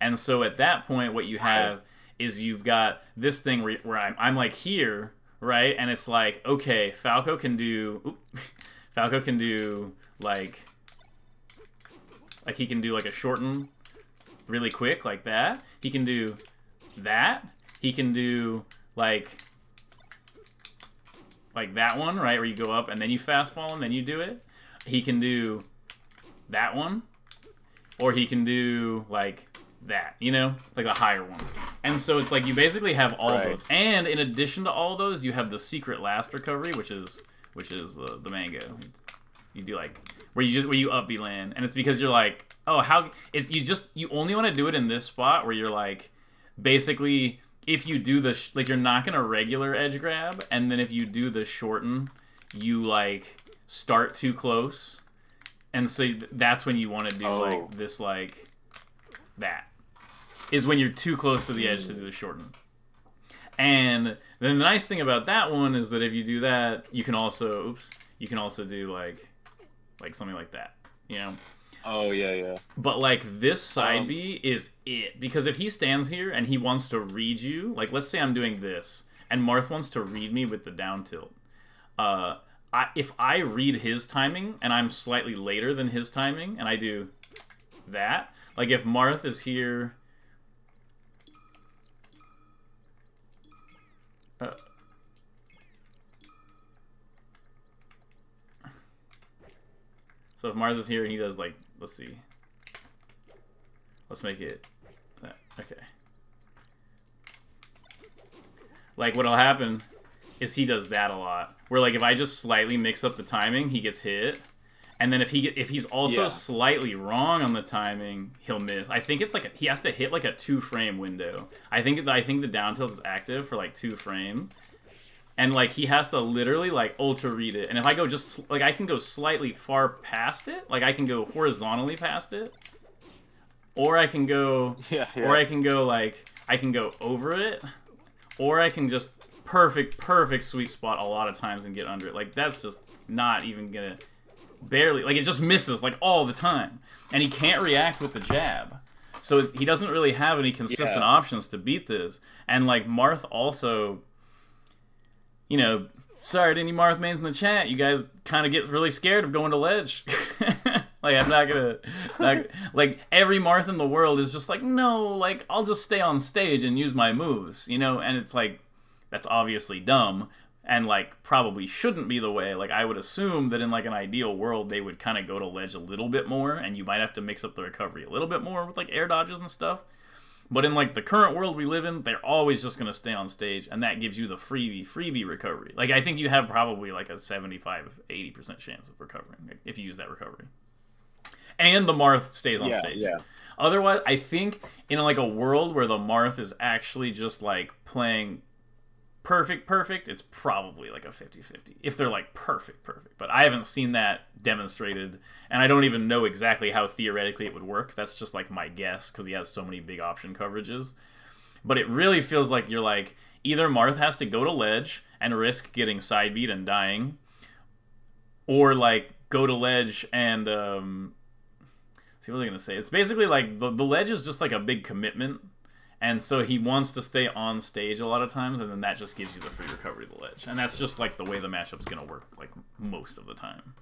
And so at that point, what you have is you've got this thing where I'm like here, right? And it's like, okay, Falco can do like he can do like a shorten really quick like that. He can do that. He can do like that one, right? Where you go up and then you fast fall and then you do it. He can do that one. Or he can do like that, you know? Like a higher one. And so it's like you basically have all those. And in addition to all those, you have the secret last recovery, which is the mango. You do like where you up B land, and it's because you're like, oh, how it's you only want to do it in this spot where you're like, basically if you do the like you're not gonna regular edge grab, and then if you do the shorten, you like start too close, and so that's when you want to do like this like that. Is when you're too close to the edge to do the shorten. And then the nice thing about that one is that if you do that, you can also do like something like that, you know? Oh yeah. But like this side B is it, because if he stands here and he wants to read you, like let's say I'm doing this and Marth wants to read me with the down tilt. If I read his timing and I'm slightly later than his timing and I do that, like if Marth is here. So if Marth is here and he does like, let's see. Let's make it that. Okay. Like what'll happen is he does that a lot. Where like if I just slightly mix up the timing, he gets hit. And then if he's also Yeah. slightly wrong on the timing, he'll miss. I think it's like he has to hit like a 2-frame window. I think the down tilt is active for like 2 frames, and like he has to literally like ultra read it. And if I go just like I can go slightly far past it, like I can go horizontally past it, or I can go, or I can go like I can go over it, or I can just perfect sweet spot a lot of times and get under it. Like that's just not even gonna. Barely, like it just misses like all the time, and he can't react with the jab, so he doesn't really have any consistent options to beat this. And like Marth also, you know, sorry to any Marth mains in the chat, you guys kind of get really scared of going to ledge. Like I'm not gonna, like every Marth in the world is just like, no, like I'll just stay on stage and use my moves, you know, and it's like that's obviously dumb. And, like, probably shouldn't be the way. Like, I would assume that in, like, an ideal world, they would kind of go to ledge a little bit more, and you might have to mix up the recovery a little bit more with, like, air dodges and stuff. But in, like, the current world we live in, they're always just going to stay on stage, and that gives you the freebie recovery. Like, I think you have probably, like, a 75-80% chance of recovering if you use that recovery. And the Marth stays on stage. Yeah. Otherwise, I think in, like, a world where the Marth is actually just, like, playing perfect, it's probably like a 50-50 if they're like perfect. But I haven't seen that demonstrated, and I don't even know exactly how theoretically it would work. That's just like my guess because he has so many big option coverages. But it really feels like you're like either Marth has to go to ledge and risk getting side beat and dying, or like go to ledge and see what was I gonna say. It's basically like the ledge is just like a big commitment. And so he wants to stay on stage a lot of times, and then that just gives you the free recovery of the ledge. And that's just like the way the matchup's going to work, like most of the time.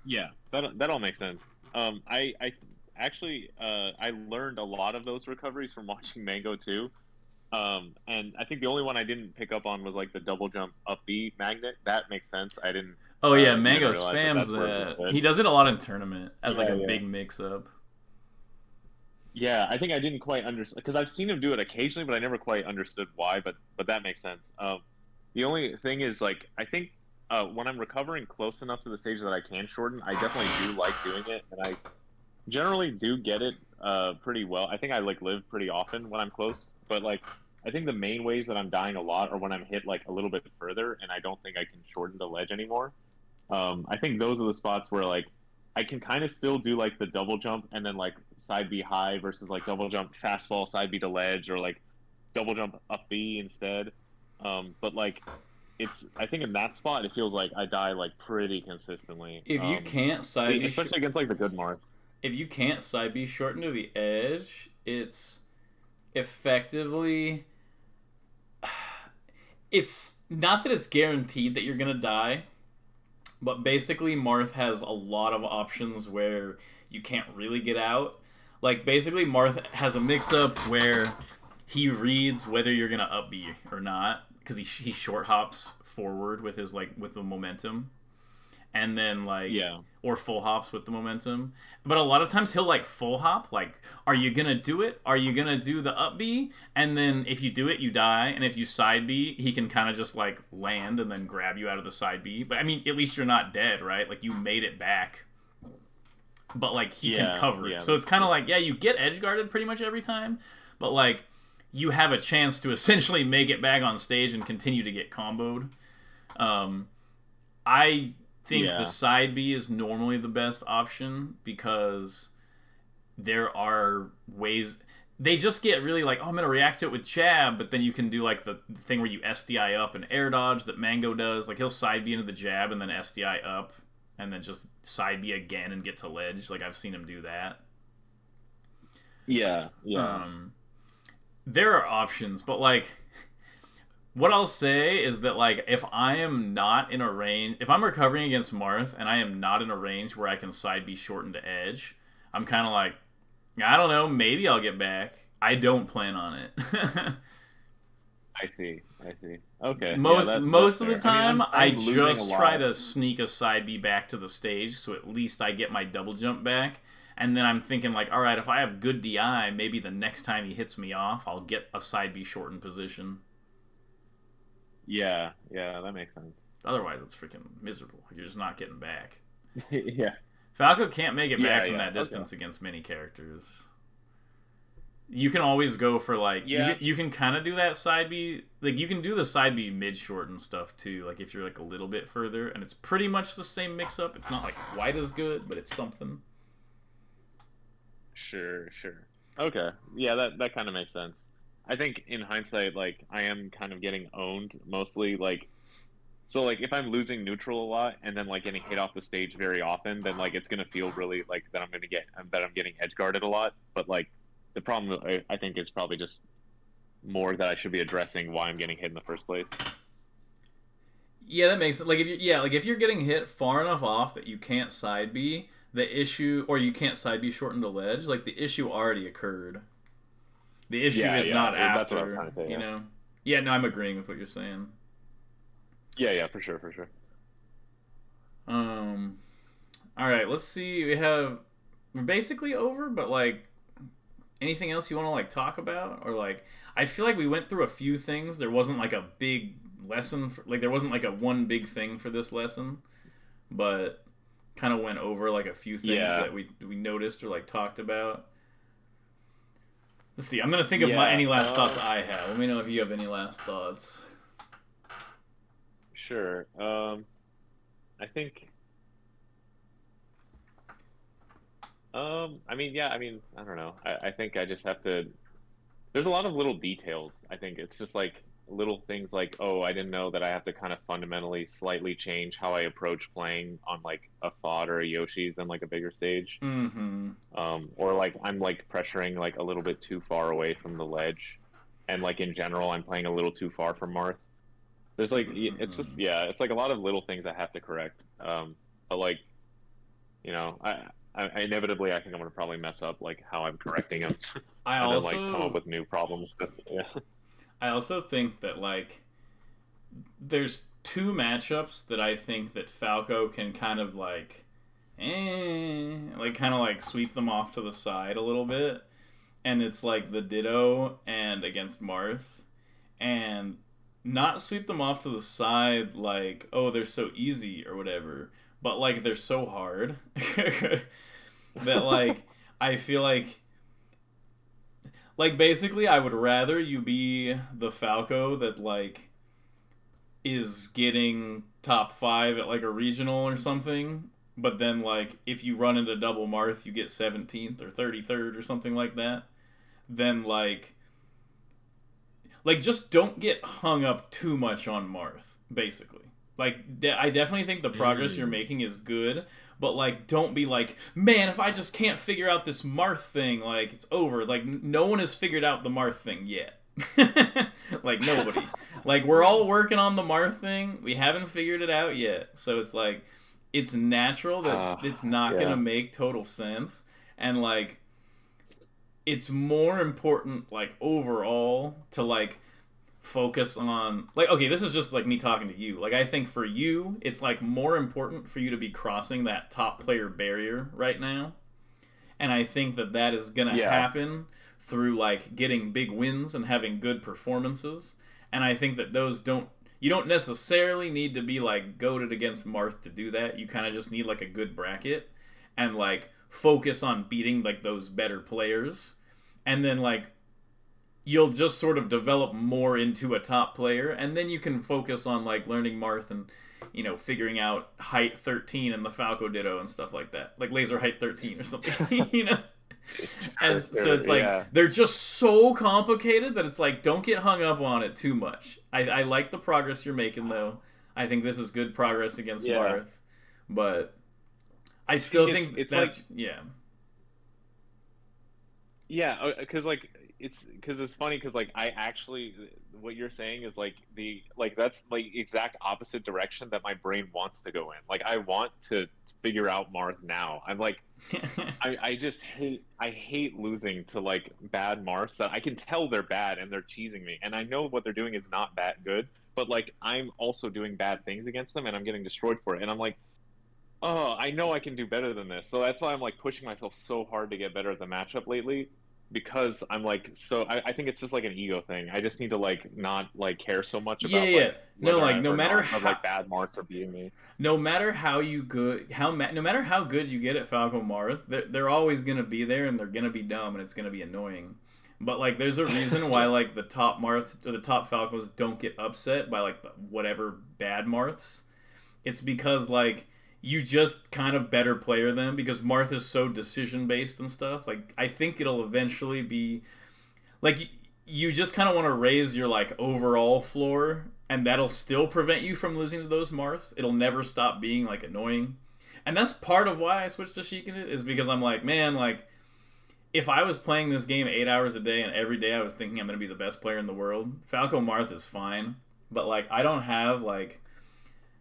Yeah, that all makes sense. I actually I learned a lot of those recoveries from watching Mango too. And I think the only one I didn't pick up on was like the double jump up B magnet. That makes sense. I didn't. Oh yeah, Mango spams that. He does it a lot in tournament as like a big mix-up. Yeah, I think I didn't quite understand because I've seen him do it occasionally, but I never quite understood why. But that makes sense. The only thing is like I think when I'm recovering close enough to the stage that I can shorten, I definitely do like doing it, and I generally do get it pretty well. I think I like live pretty often when I'm close, but like I think the main ways that I'm dying a lot are when I'm hit like a little bit further, and I don't think I can shorten the ledge anymore. I think those are the spots where like I can kind of still do like the double jump and then like side B high versus like double jump fast fall side B to ledge or like double jump up B instead. But like I think in that spot it feels like I die like pretty consistently. If you can't side B, especially against like the good Marths. If you can't side B shorten to the edge, it's effectively it's not that it's guaranteed that you're gonna die. But basically, Marth has a lot of options where you can't really get out. Like, basically, Marth has a mix-up where he reads whether you're going to up B or not. Because he short hops forward with his, like, with the momentum. And then, like... Yeah. Or full hops with the momentum. But a lot of times he'll, like, full hop. Like, are you going to do it? Are you going to do the up B? And then if you do it, you die. And if you side B, he can kind of just, like, land and then grab you out of the side B. But, I mean, at least you're not dead, right? Like, you made it back. But, like, he can cover it. So it's kind of like, yeah, you get edge guarded pretty much every time. But, like, you have a chance to essentially make it back on stage and continue to get comboed. I think the side B is normally the best option because there are ways they just get really like, oh, I'm gonna react to it with jab, but then you can do like the thing where you SDI up and air dodge that Mango does. Like he'll side B into the jab and then SDI up and then just side B again and get to ledge. Like I've seen him do that. Yeah. There are options, but like what I'll say is that, like, if I am not in a range... If I'm recovering against Marth and I am not in a range where I can side B shorten to edge, I'm kind of like, I don't know, maybe I'll get back. I don't plan on it. I see. Okay. Most of the time, I just try to sneak a side B back to the stage, so at least I get my double jump back. And then I'm thinking, like, all right, if I have good DI, maybe the next time he hits me off, I'll get a side B shortened position. Yeah, that makes sense. Otherwise, it's freaking miserable. You're just not getting back. Yeah. Falco can't make it back from Yeah. that distance against many characters. You can always go for like you can kind of do that side B, like you can do the side B mid short and stuff too. Like if you're like a little bit further, and it's pretty much the same mix up. It's not like quite as good, but it's something. Sure. Okay. Yeah, that kind of makes sense. I think in hindsight, like I am kind of getting owned mostly. Like so, like if I'm losing neutral a lot and then like getting hit off the stage very often, then like it's gonna feel really like that I'm getting edge guarded a lot. But like the problem I think is probably just more that I should be addressing why I'm getting hit in the first place. Yeah, that makes it like if you're getting hit far enough off that you can't side B the issue, or you can't side B shorten the ledge, like the issue already occurred. The issue is not after. That's what I was trying to say. You know. Yeah, no, I'm agreeing with what you're saying. Yeah, for sure. All right, let's see. We're basically over, but like. Anything else you want to like talk about, or like I feel like we went through a few things. There wasn't like a big lesson, like there wasn't like a one big thing for this lesson, but kind of went over like a few things that we noticed or like talked about. Let's see. I'm gonna think of any last thoughts I have. Let me know if you have any last thoughts. Sure. I think. I don't know. I think I just have to. There's a lot of little details. I think it's just like little things like, oh, I didn't know that I have to kind of fundamentally slightly change how I approach playing on like a Thought or a Yoshi's than like a bigger stage. Mm-hmm. Or like I'm like pressuring like a little bit too far away from the ledge, and like in general I'm playing a little too far from Marth. There's like it's just it's like a lot of little things I have to correct. But like, you know, I inevitably I think I'm gonna probably mess up like how I'm correcting them, and then like come up with new problems. I also think that like there's two matchups that I think that Falco can kind of like kind of like sweep them off to the side a little bit, and it's like the Ditto and against Marth, and not sweep them off to the side like, oh, they're so easy or whatever, but like they're so hard that like I feel like basically I would rather you be the Falco that like is getting top 5 at like a regional or something, but then like if you run into double Marth you get 17th or 33rd or something like that, then like just don't get hung up too much on Marth, basically. Like, I definitely think the progress you're making is good, but, like, don't be like, man, if I just can't figure out this Marth thing, like, it's over. Like, no one has figured out the Marth thing yet. Like, nobody. Like, we're all working on the Marth thing. We haven't figured it out yet. So it's, like, it's natural that it's not going to make total sense. And, like, it's more important, like, overall to, like, focus on, like, okay, this is just, like, me talking to you. Like, I think for you, it's, like, more important for you to be crossing that top player barrier right now. And I think that that is going to happen through, like, getting big wins and having good performances. And I think that those you don't necessarily need to be, like, goated against Marth to do that. You kind of just need, like, a good bracket and, like, focus on beating, like, those better players. And then, like, you'll just sort of develop more into a top player. And then you can focus on, like, learning Marth and, you know, figuring out height 13 and the Falco Ditto and stuff like that. Like, laser height 13 or something, you know? And so it's like, they're just so complicated that it's like, don't get hung up on it too much. I like the progress you're making, though. I think this is good progress against Marth. But I still think it's that's, like, because, like, it's funny because, like, I actually, what you're saying is, like, that's, like, exact opposite direction that my brain wants to go in. Like, I want to figure out Marth now. I'm like, I hate losing to, like, bad Marths that I can tell they're bad and they're cheesing me. And I know what they're doing is not that good, but, like, I'm also doing bad things against them and I'm getting destroyed for it. And I'm like, oh, I know I can do better than this. So that's why I'm, like, pushing myself so hard to get better at the matchup lately. because I'm like so I think it's just like an ego thing. I just need to like not like care so much Yeah, about yeah. like No, whether like no or matter not how, like bad Marths are beating me. no matter how you good, no matter how good you get at Falco Marth, they're always gonna be there and they're gonna be dumb and it's gonna be annoying. But like, there's a reason why Yeah, like the top Marths or the top Falcos don't get upset by like whatever bad Marths. It's because like you just kind of better player them because Marth is so decision based and stuff. Like I think it'll eventually be like you just kind of want to raise your like overall floor, and that'll still prevent you from losing to those Marths. It'll never stop being like annoying, and that's part of why I switched to Sheikah it is because I'm like, man, like if I was playing this game 8 hours a day and every day I was thinking I'm gonna be the best player in the world, Falco Marth is fine, but like I don't have like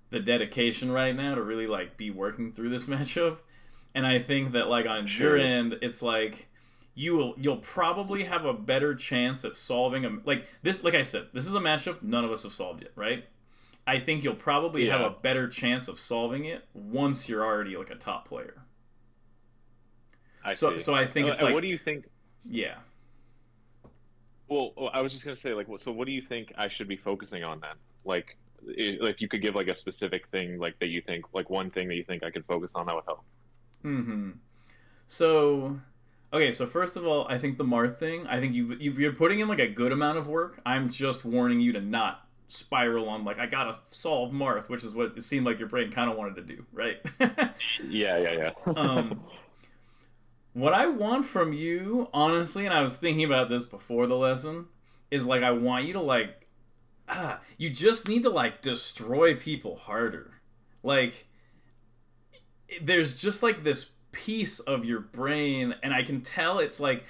the dedication right now to really like be working through this matchup. And I think that like on your sure. end, it's like you'll probably have a better chance at solving a like this. Like I said, this is a matchup none of us have solved yet, right? I think you'll probably have a Yeah, better chance of solving it once you're already like a top player. I So see. so I think it's And what like do you think? yeah. Well, I was just gonna say, like, so what do you think I should be focusing on then? Like, if you could give like a specific thing, like that you think, like one thing that you think I could focus on that would help. Mm-hmm. So okay, so first of all, I think the Marth thing. I think you're putting in like a good amount of work. I'm just warning you to not spiral on like I gotta solve Marth, which is what it seemed like your brain kind of wanted to do, right? Yeah, yeah, yeah. um, what I want from you, honestly, and I was thinking about this before the lesson, is like I want you to like you just need to like destroy people harder. Like there's just like this piece of your brain and I can tell it's like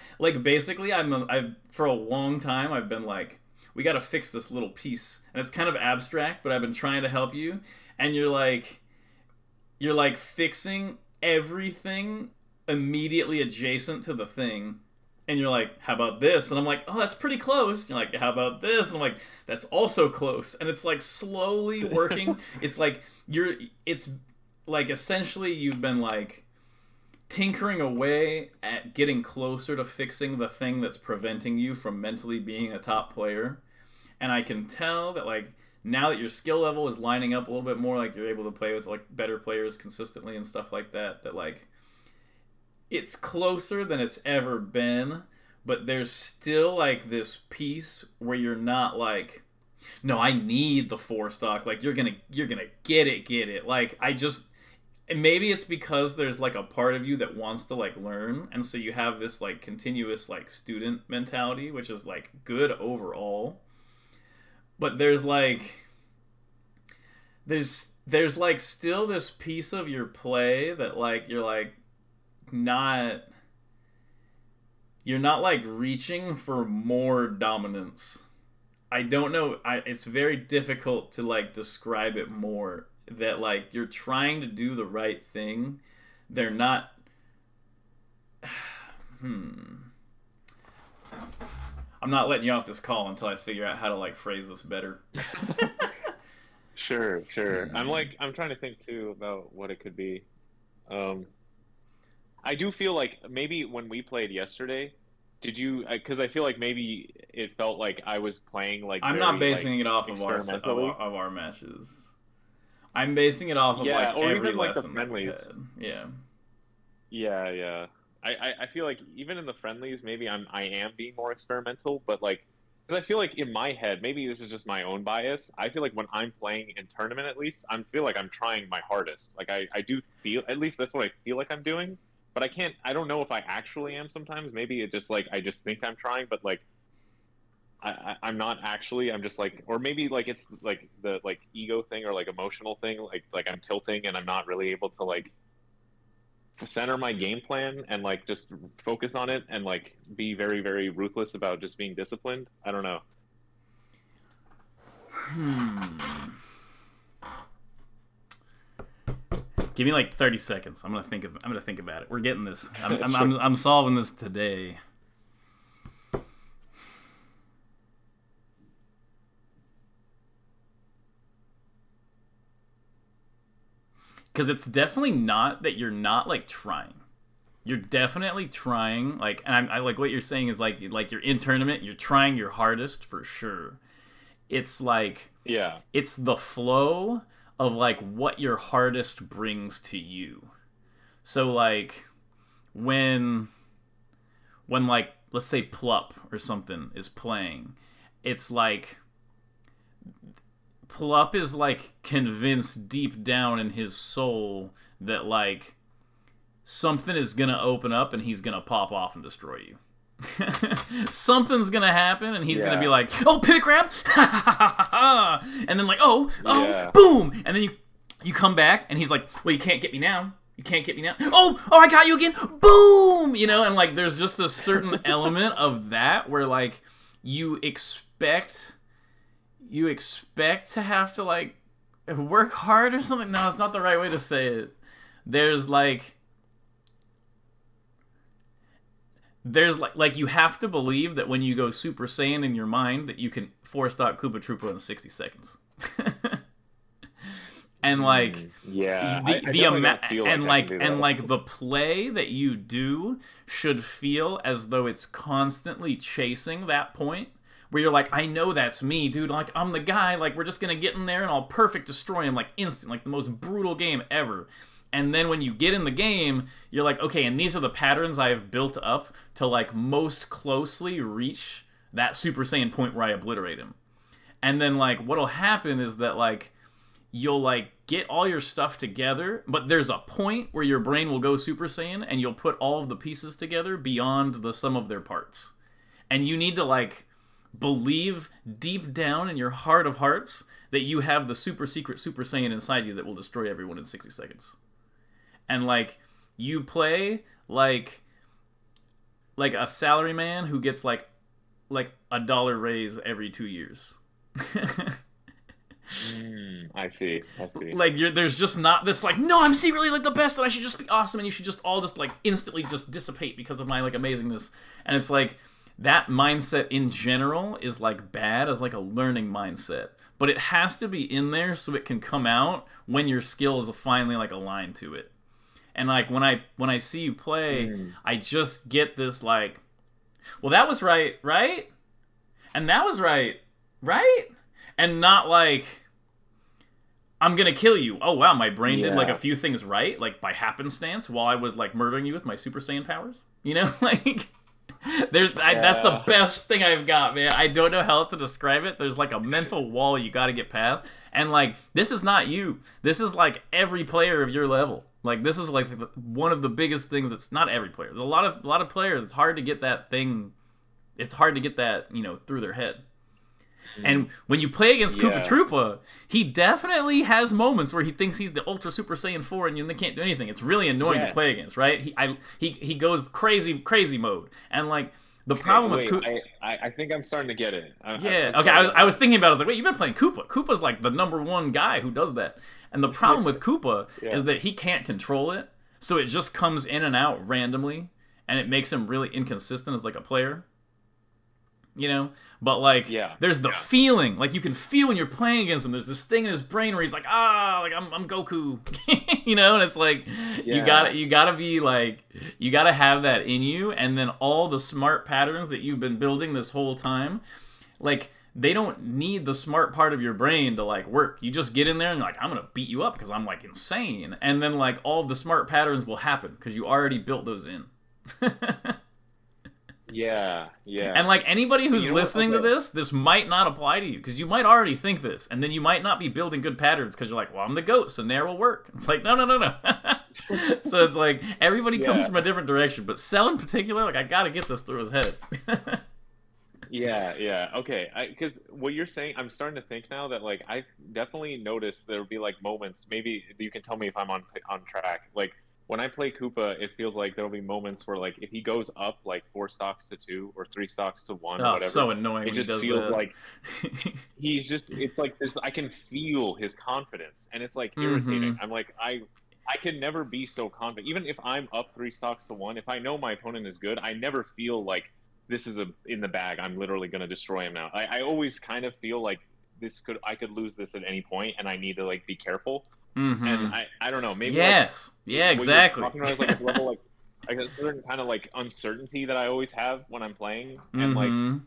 basically I've for a long time I've been like we got to fix this little piece and it's kind of abstract but I've been trying to help you and you're like fixing everything immediately adjacent to the thing and you're like how about this and I'm like oh that's pretty close and you're like how about this and I'm like that's also close and it's like slowly working it's like it's like essentially you've been like tinkering away at getting closer to fixing the thing that's preventing you from mentally being a top player. And I can tell that like now that your skill level is lining up a little bit more, like you're able to play with like better players consistently and stuff like that, that like it's closer than it's ever been, but there's still like this piece where you're not like no, I need the four stock. Like you're gonna get it. Like I just and maybe it's because there's like a part of you that wants to like learn and so you have this like continuous like student mentality which is like good overall but there's like still this piece of your play that like not you're not like reaching for more dominance. I don't know, it's very difficult to like describe it more that like you're trying to do the right thing. They're not I'm not letting you off this call until I figure out how to like phrase this better. Sure, sure. I'm trying to think too about what it could be. Um, I do feel like maybe when we played yesterday, did you? Because I feel like maybe it felt like I was playing like I'm not very basing like it off of experimentally. of our matches. I'm basing it off of Yeah, like or every even like the lesson that we've friendlies. had. Yeah. Yeah, yeah. I feel like even in the friendlies, maybe I am being more experimental, but like, because I feel like in my head, maybe this is just my own bias. I feel like when I'm playing in tournament, at least, I feel like I'm trying my hardest. Like I do feel, at least that's what I feel like I'm doing. But I can't. I don't know if I actually am. Sometimes maybe it just like I just think I'm trying, but like I'm not actually. I'm just like, or maybe like it's like the like ego thing or like emotional thing. Like I'm tilting and I'm not really able to like center my game plan and like just focus on it and like be very very ruthless about just being disciplined. I don't know. Give me like 30 seconds. I'm gonna think about it. We're getting this. Sure. I'm solving this today. Because it's definitely not that you're not like trying. you're definitely trying, like, and I like what you're saying is like you're in tournament, you're trying your hardest for sure. It's like, Yeah. it's the flow of like what your hardest brings to you. So like when like, let's say Plup or something is playing, it's like Plup is like convinced deep down in his soul that like something is gonna open up and he's gonna pop off and destroy you. Something's gonna happen and he's gonna be like, oh, pivot grab, and then like, oh, boom, and then you come back and he's like, well, you can't get me now. You can't get me now. Oh, I got you again. Boom, you know, and like there's just a certain element of that where like you expect to have to like work hard or something. No, it's not the right way to say it. There's like you have to believe that when you go Super Saiyan in your mind that you can force stock Koopa Troopa in 60 seconds. And like the amount and like the play that you do should feel as though it's constantly chasing that point where you're like, I know that's me, dude, like I'm the guy, like we're just gonna get in there and I'll perfect destroy him like instant, like the most brutal game ever. And then when you get in the game, you're like, okay, and these are the patterns I have built up to like most closely reach that Super Saiyan point where I obliterate him. And then like what'll happen is that like you'll like get all your stuff together, but there's a point where your brain will go Super Saiyan and you'll put all of the pieces together beyond the sum of their parts. And you need to like believe deep down in your heart of hearts that you have the super secret Super Saiyan inside you that will destroy everyone in 60 seconds. And like you play like a salaryman who gets like $1 raise every 2 years. I see. Like there's just not this like, no, I'm secretly like the best and I should just be awesome and you should just all just like instantly just dissipate because of my like amazingness. And it's like that mindset in general is like bad as like a learning mindset, but it has to be in there so it can come out when your skills are finally like aligned to it. And like when I see you play, I just get this like, well, that was right, and that was right, and not like, I'm gonna kill you. Oh wow, my brain did like a few things right, like by happenstance, while I was like murdering you with my Super Saiyan powers. You know, like that's the best thing I've got, man. I don't know how else to describe it. There's like a mental wall you got to get past, and like this is not you. This is like every player of your level. Like this is like one of the biggest things. That's not every player. There's a lot of players. It's hard to get that thing. It's hard to get that, you know, through their head. And when you play against Koopa Troopa, he definitely has moments where he thinks he's the Ultra Super Saiyan 4 and they can't do anything. It's really annoying to play against, right? He goes crazy mode. And like the problem with Koopa, I think I'm starting to get it. I was thinking about it. I was like, wait, you've been playing Koopa. Koopa's like the #1 guy who does that. And the problem with Koopa is that he can't control it. So it just comes in and out randomly and it makes him really inconsistent as like a player. You know, but like there's the feeling, like you can feel when you're playing against him. There's this thing in his brain where he's like, like I'm Goku, you know, and it's like you gotta be like, you gotta have that in you, and then all the smart patterns that you've been building this whole time, like they don't need the smart part of your brain to like work. You just get in there and you're like, I'm gonna beat you up because I'm like insane, and then like all the smart patterns will happen because you already built those in. Yeah. And like anybody who's listening to this might not apply to you because you might already think this, and then you might not be building good patterns because you're like, well, I'm the GOAT, so Nair will work. It's like, no. So it's like everybody comes from a different direction, but Cell in particular, like I gotta get this through his head. Okay, because what you're saying, I'm starting to think now that like I definitely noticed there'll be like moments. Maybe you can tell me if I'm on track. Like when I play Koopa, it feels like there'll be moments where like if he goes up like 4 stocks to 2 or 3 stocks to 1, or whatever. So annoying. It just feels like he's just. It's like this. I can feel his confidence, and it's like irritating. I'm like I can never be so confident. Even if I'm up 3 stocks to 1, if I know my opponent is good, I never feel like this is in the bag. I'm literally gonna destroy him now. I always kind of feel like I could lose this at any point, and I need to like be careful. And I don't know, maybe exactly. Talking about is like a level like like a certain kind of like uncertainty that I always have when I'm playing, and like Mm-hmm.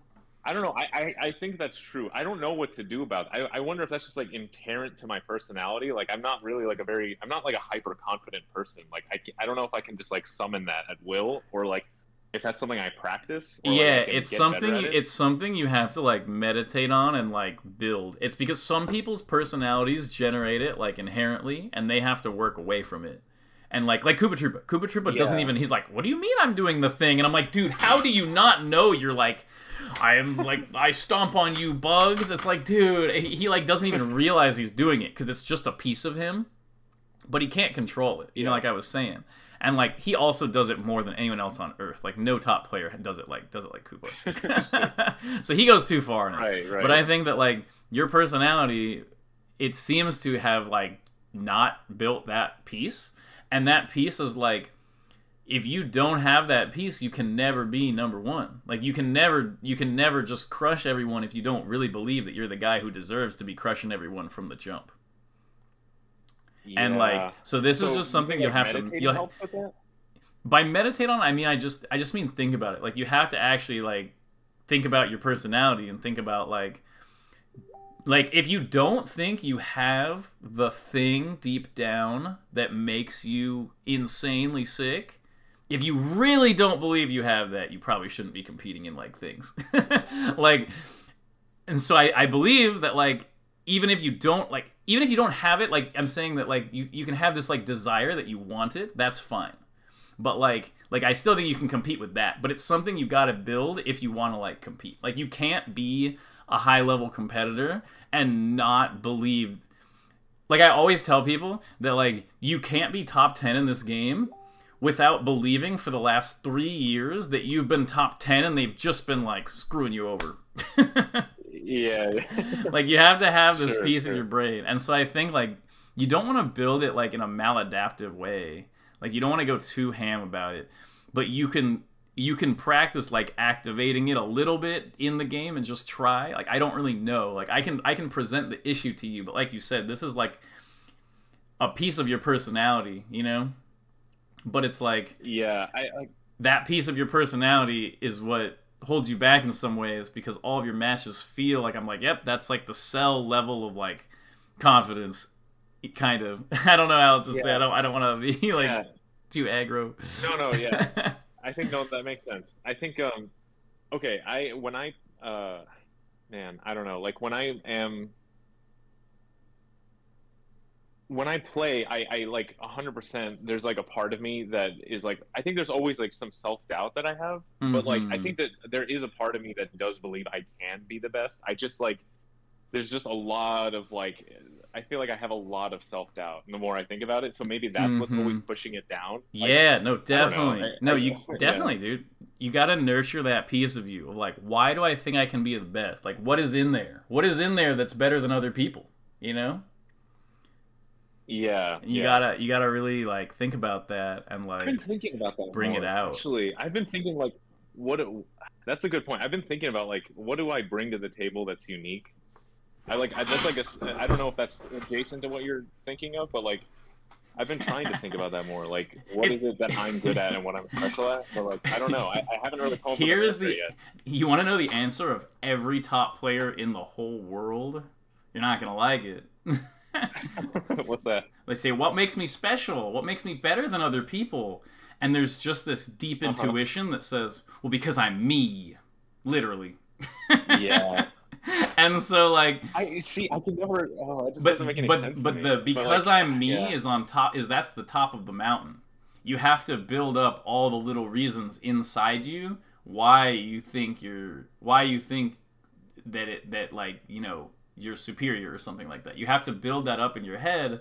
I don't know. I think that's true. I don't know what to do about it. I wonder if that's just like inherent to my personality. Like I'm not really like I'm not like a hyper confident person. Like I don't know if I can just like summon that at will, or like if that's something I practice, or like Yeah, I can get better at it. it's something you have to like meditate on and like build. It's because some people's personalities generate it like inherently and they have to work away from it. And like Koopa Troopa. Koopa Troopa doesn't Yeah. even he's like, "What do you mean I'm doing the thing?" And I'm like, "Dude, how do you not know you're like I am like I stomp on you bugs?" It's like, dude, he like doesn't even realize he's doing it cuz it's just a piece of him, but he can't control it. You know, Yeah. like I was saying. And like he also does it more than anyone else on Earth. Like no top player does it like Koopa. So he goes too far in it. Right. Right. But I think that like your personality, it seems to have like not built that piece, and that piece is like if you don't have that piece, you can never be number one. Like you can never just crush everyone if you don't really believe that you're the guy who deserves to be crushing everyone from the jump. And like, Yeah. so this is So just you something think, you'll like, have to. meditating helps with that? By meditate on, I mean I just mean think about it. Like you have to actually like think about your personality and think about like if you don't think you have the thing deep down that makes you insanely sick, if you really don't believe you have that, you probably shouldn't be competing in like things. Like, and so I believe that like even if you don't have it, like I'm saying that like you can have this like desire that you want it, that's fine. But like I still think you can compete with that, but it's something you got to build if you want to like compete. Like you can't be a high level competitor and not believe. Like I always tell people that like you can't be top 10 in this game without believing for the last 3 years that you've been top 10 and they've just been like screwing you over. Yeah. Like you have to have this Sure, piece sure. in your brain. And so I think like you don't want to build it like in a maladaptive way. Like you don't want to go too ham about it. But you can practice like activating it a little bit in the game and just try. Like I don't really know. Like I can present the issue to you, but like you said, this is like a piece of your personality, you know? But it's like Yeah. I like. that piece of your personality is what holds you back in some ways because all of your matches feel like I'm like, yep, that's like the cell level of like confidence, kind of. I don't know how else to say. Yeah. I don't want to be like Yeah. too aggro. No. Yeah. I think no, that makes sense. I think okay, man, I don't know. Like when I play, I like 100%. There's like a part of me that is like I think there's always like some self doubt that I have, but like I Mhm. think that there is a part of me that does believe I can be the best. I just like there's just a lot of like I feel like I have a lot of self doubt. The more I think about it, so maybe that's what's always Mhm. pushing it down. Like Yeah, no, I don't know. definitely. No, you Yeah. definitely, dude. You got to nurture that piece of you of like, why do I think I can be the best? Like, what is in there? What is in there that's better than other people? You know? Yeah, And yeah. you gotta really like think about that and I've been like thinking about that bring it more. out. Actually, I've been thinking like, what? That's a good point. I've been thinking about like, what do I bring to the table that's unique? That's like I don't know if that's adjacent to what you're thinking of, but like, I've been trying to think about that more. Like, what It's is it that I'm good at and what I'm special at? But like, I don't know. I haven't really come up with an here's answer the yet. you want to know the answer of every top player in the whole world? You're not gonna like it. What's that? They say, what makes me special? What makes me better than other people? And there's just this deep intuition that says, well, because I'm me. Literally. Yeah. And so, like, I see. I can never. Oh, it just but doesn't make any sense to me. the But because like, I'm me yeah. is on top is that's the top of the mountain. You have to build up all the little reasons inside you why you think that like, you know, you're superior or something like that. You have to build that up in your head,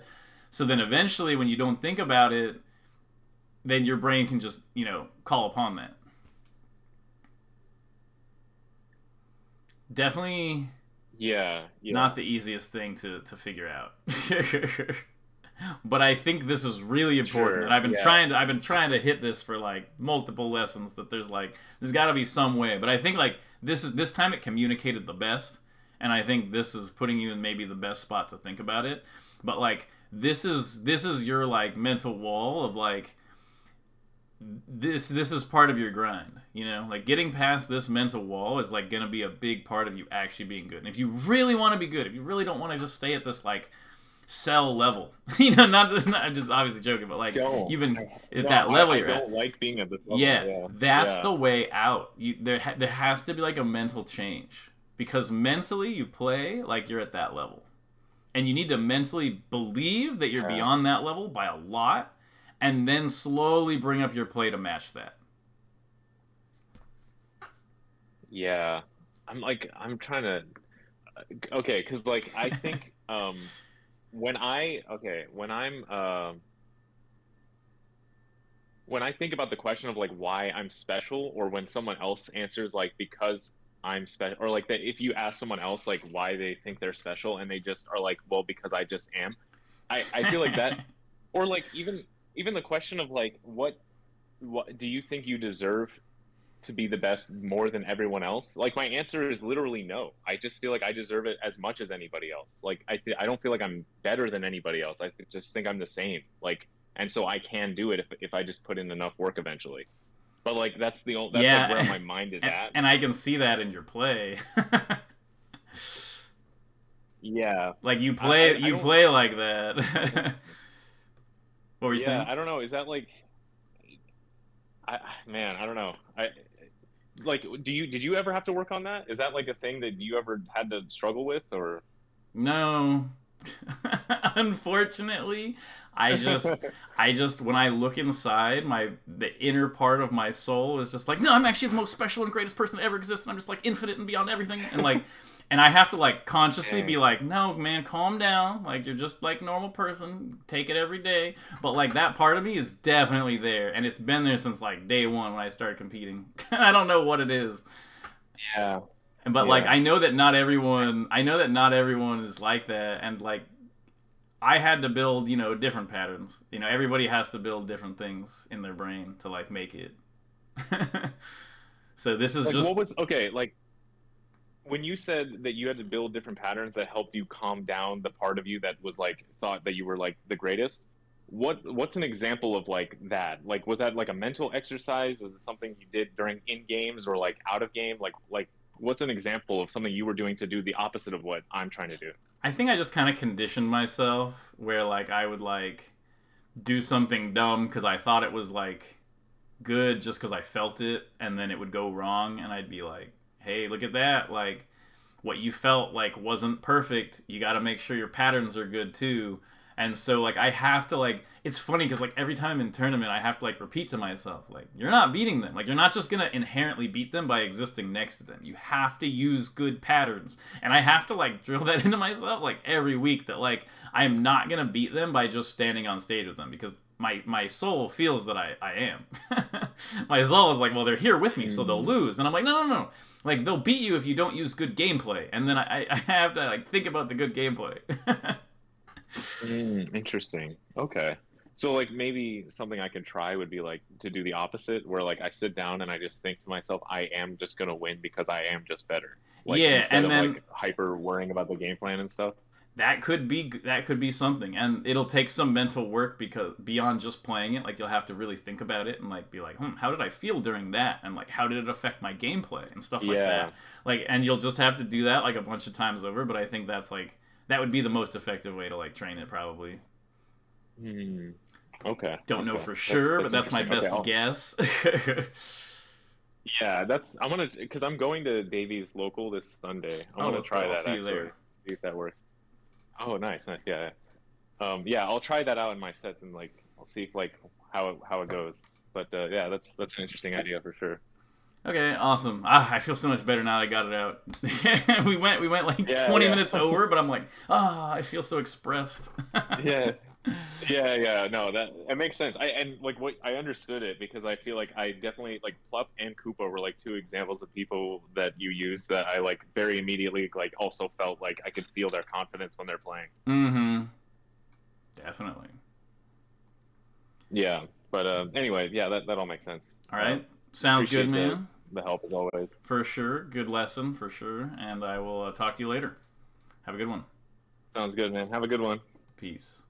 so then eventually when you don't think about it, then your brain can just, you know, call upon that. Definitely Yeah. not the easiest thing to figure out. But I think this is really important, Sure, and I've been yeah. trying to hit this for like multiple lessons that there's got to be some way. But I think like this time it communicated the best, and I think this is putting you in maybe the best spot to think about it. But like this is your like mental wall of like this is part of your grind, you know? Like, getting past this mental wall is, like, gonna be a big part of you actually being good. And if you really want to be good, if you really don't want to just stay at this, like, cell level, you know, not just obviously joking, but, like, you've been at that level you're at. I don't like being at this level. Yeah, that's the way out. There has to be, like, a mental change. Because mentally, you play like you're at that level. And you need to mentally believe that you're beyond that level by a lot, and then slowly bring up your play to match that. Yeah. I'm trying to... Okay, because, like, I think when I think about the question of, like, why I'm special, or when someone else answers, like, because I'm special, or, like, that if you ask someone else, like, why they think they're special, and they just are like, well, because I just am. I feel like that, or, like, even the question of, like, what do you think you deserve to be the best more than everyone else? Like, my answer is literally no. I just feel like I deserve it as much as anybody else. Like, I don't feel like I'm better than anybody else. Just think I'm the same. Like, and so I can do it if I just put in enough work eventually. But, like, that's like where my mind is at. And I can see that in your play. Yeah. Like, you play like that. What were you saying? Yeah, I don't know. Is that, like... man, I don't know. Like, did you ever have to work on that? Is that, like, a thing that you ever had to struggle with, or... No. Unfortunately, I just when I look inside, the inner part of my soul is just like, no, I'm actually the most special and greatest person that ever exists, and I'm just, like, infinite and beyond everything, and, like, and I have to, like, consciously be like, no, man, calm down, like, you're just, like, normal person, take it every day. But, like, that part of me is definitely there, and it's been there since, like, day one when I started competing. I don't know what it is. Yeah. But, like, I know that not everyone is like that, and, like, I had to build, you know, different patterns. You know, everybody has to build different things in their brain to, like, make it. So this is, like, just... like, when you said that you had to build different patterns that helped you calm down the part of you that was, like, thought that you were, like, the greatest, what's an example of, like, that? Like, was that, like, a mental exercise? Was it something you did during in-games or, like, out of game? Like, what's an example of something you were doing to do the opposite of what I'm trying to do? I think I just kind of conditioned myself where, like, I would, like, do something dumb because I thought it was, like, good just because I felt it, and then it would go wrong, and I'd be like, hey, look at that, like, what you felt like wasn't perfect. You got to make sure your patterns are good too. And so, like, I have to, like, it's funny because, like, every time I'm in tournament, I have to, like, repeat to myself, like, you're not beating them. Like, you're not just going to inherently beat them by existing next to them. You have to use good patterns. And I have to, like, drill that into myself, like, every week that, like, I am not going to beat them by just standing on stage with them because my soul feels that I am. My soul is like, well, they're here with me, so they'll lose. And I'm like, no. Like, they'll beat you if you don't use good gameplay. And then I have to, like, think about the good gameplay. Interesting. Okay. So, like, maybe something I can try would be, like, to do the opposite, where, like, I sit down and I just think to myself, I am just gonna win because I am just better. Like, yeah, instead and of, then, like, hyper worrying about the game plan and stuff. That could be something, and it'll take some mental work because beyond just playing it, like, you'll have to really think about it and, like, be like, how did I feel during that, and, like, how did it affect my gameplay and stuff like that. Like, and you'll just have to do that, like, a bunch of times over. But I think that's, like, that would be the most effective way to, like, train it, probably. Okay. Don't know for sure, but that's my best guess. Yeah, I'm gonna, because I'm going to Davies local this Sunday. I'm gonna try that. See you there. See if that works. Oh, nice. Yeah. Yeah, I'll try that out in my sets and, like, I'll see if, like, how it goes. But yeah, that's an interesting idea for sure. Okay, awesome. I feel so much better now I got it out. we went like 20 minutes over, but I'm like, I feel so expressed. Yeah. No, that makes sense. I understood it because I feel like I definitely, like, Plup and Koopa were, like, two examples of people that you used that I, like, very immediately, like, also felt like I could feel their confidence when they're playing. Definitely. Yeah, but anyway, yeah, that all makes sense. All right, sounds good, man. The help as always. For sure, good lesson for sure, and I will talk to you later. Have a good one. Sounds good, man. Have a good one. Peace.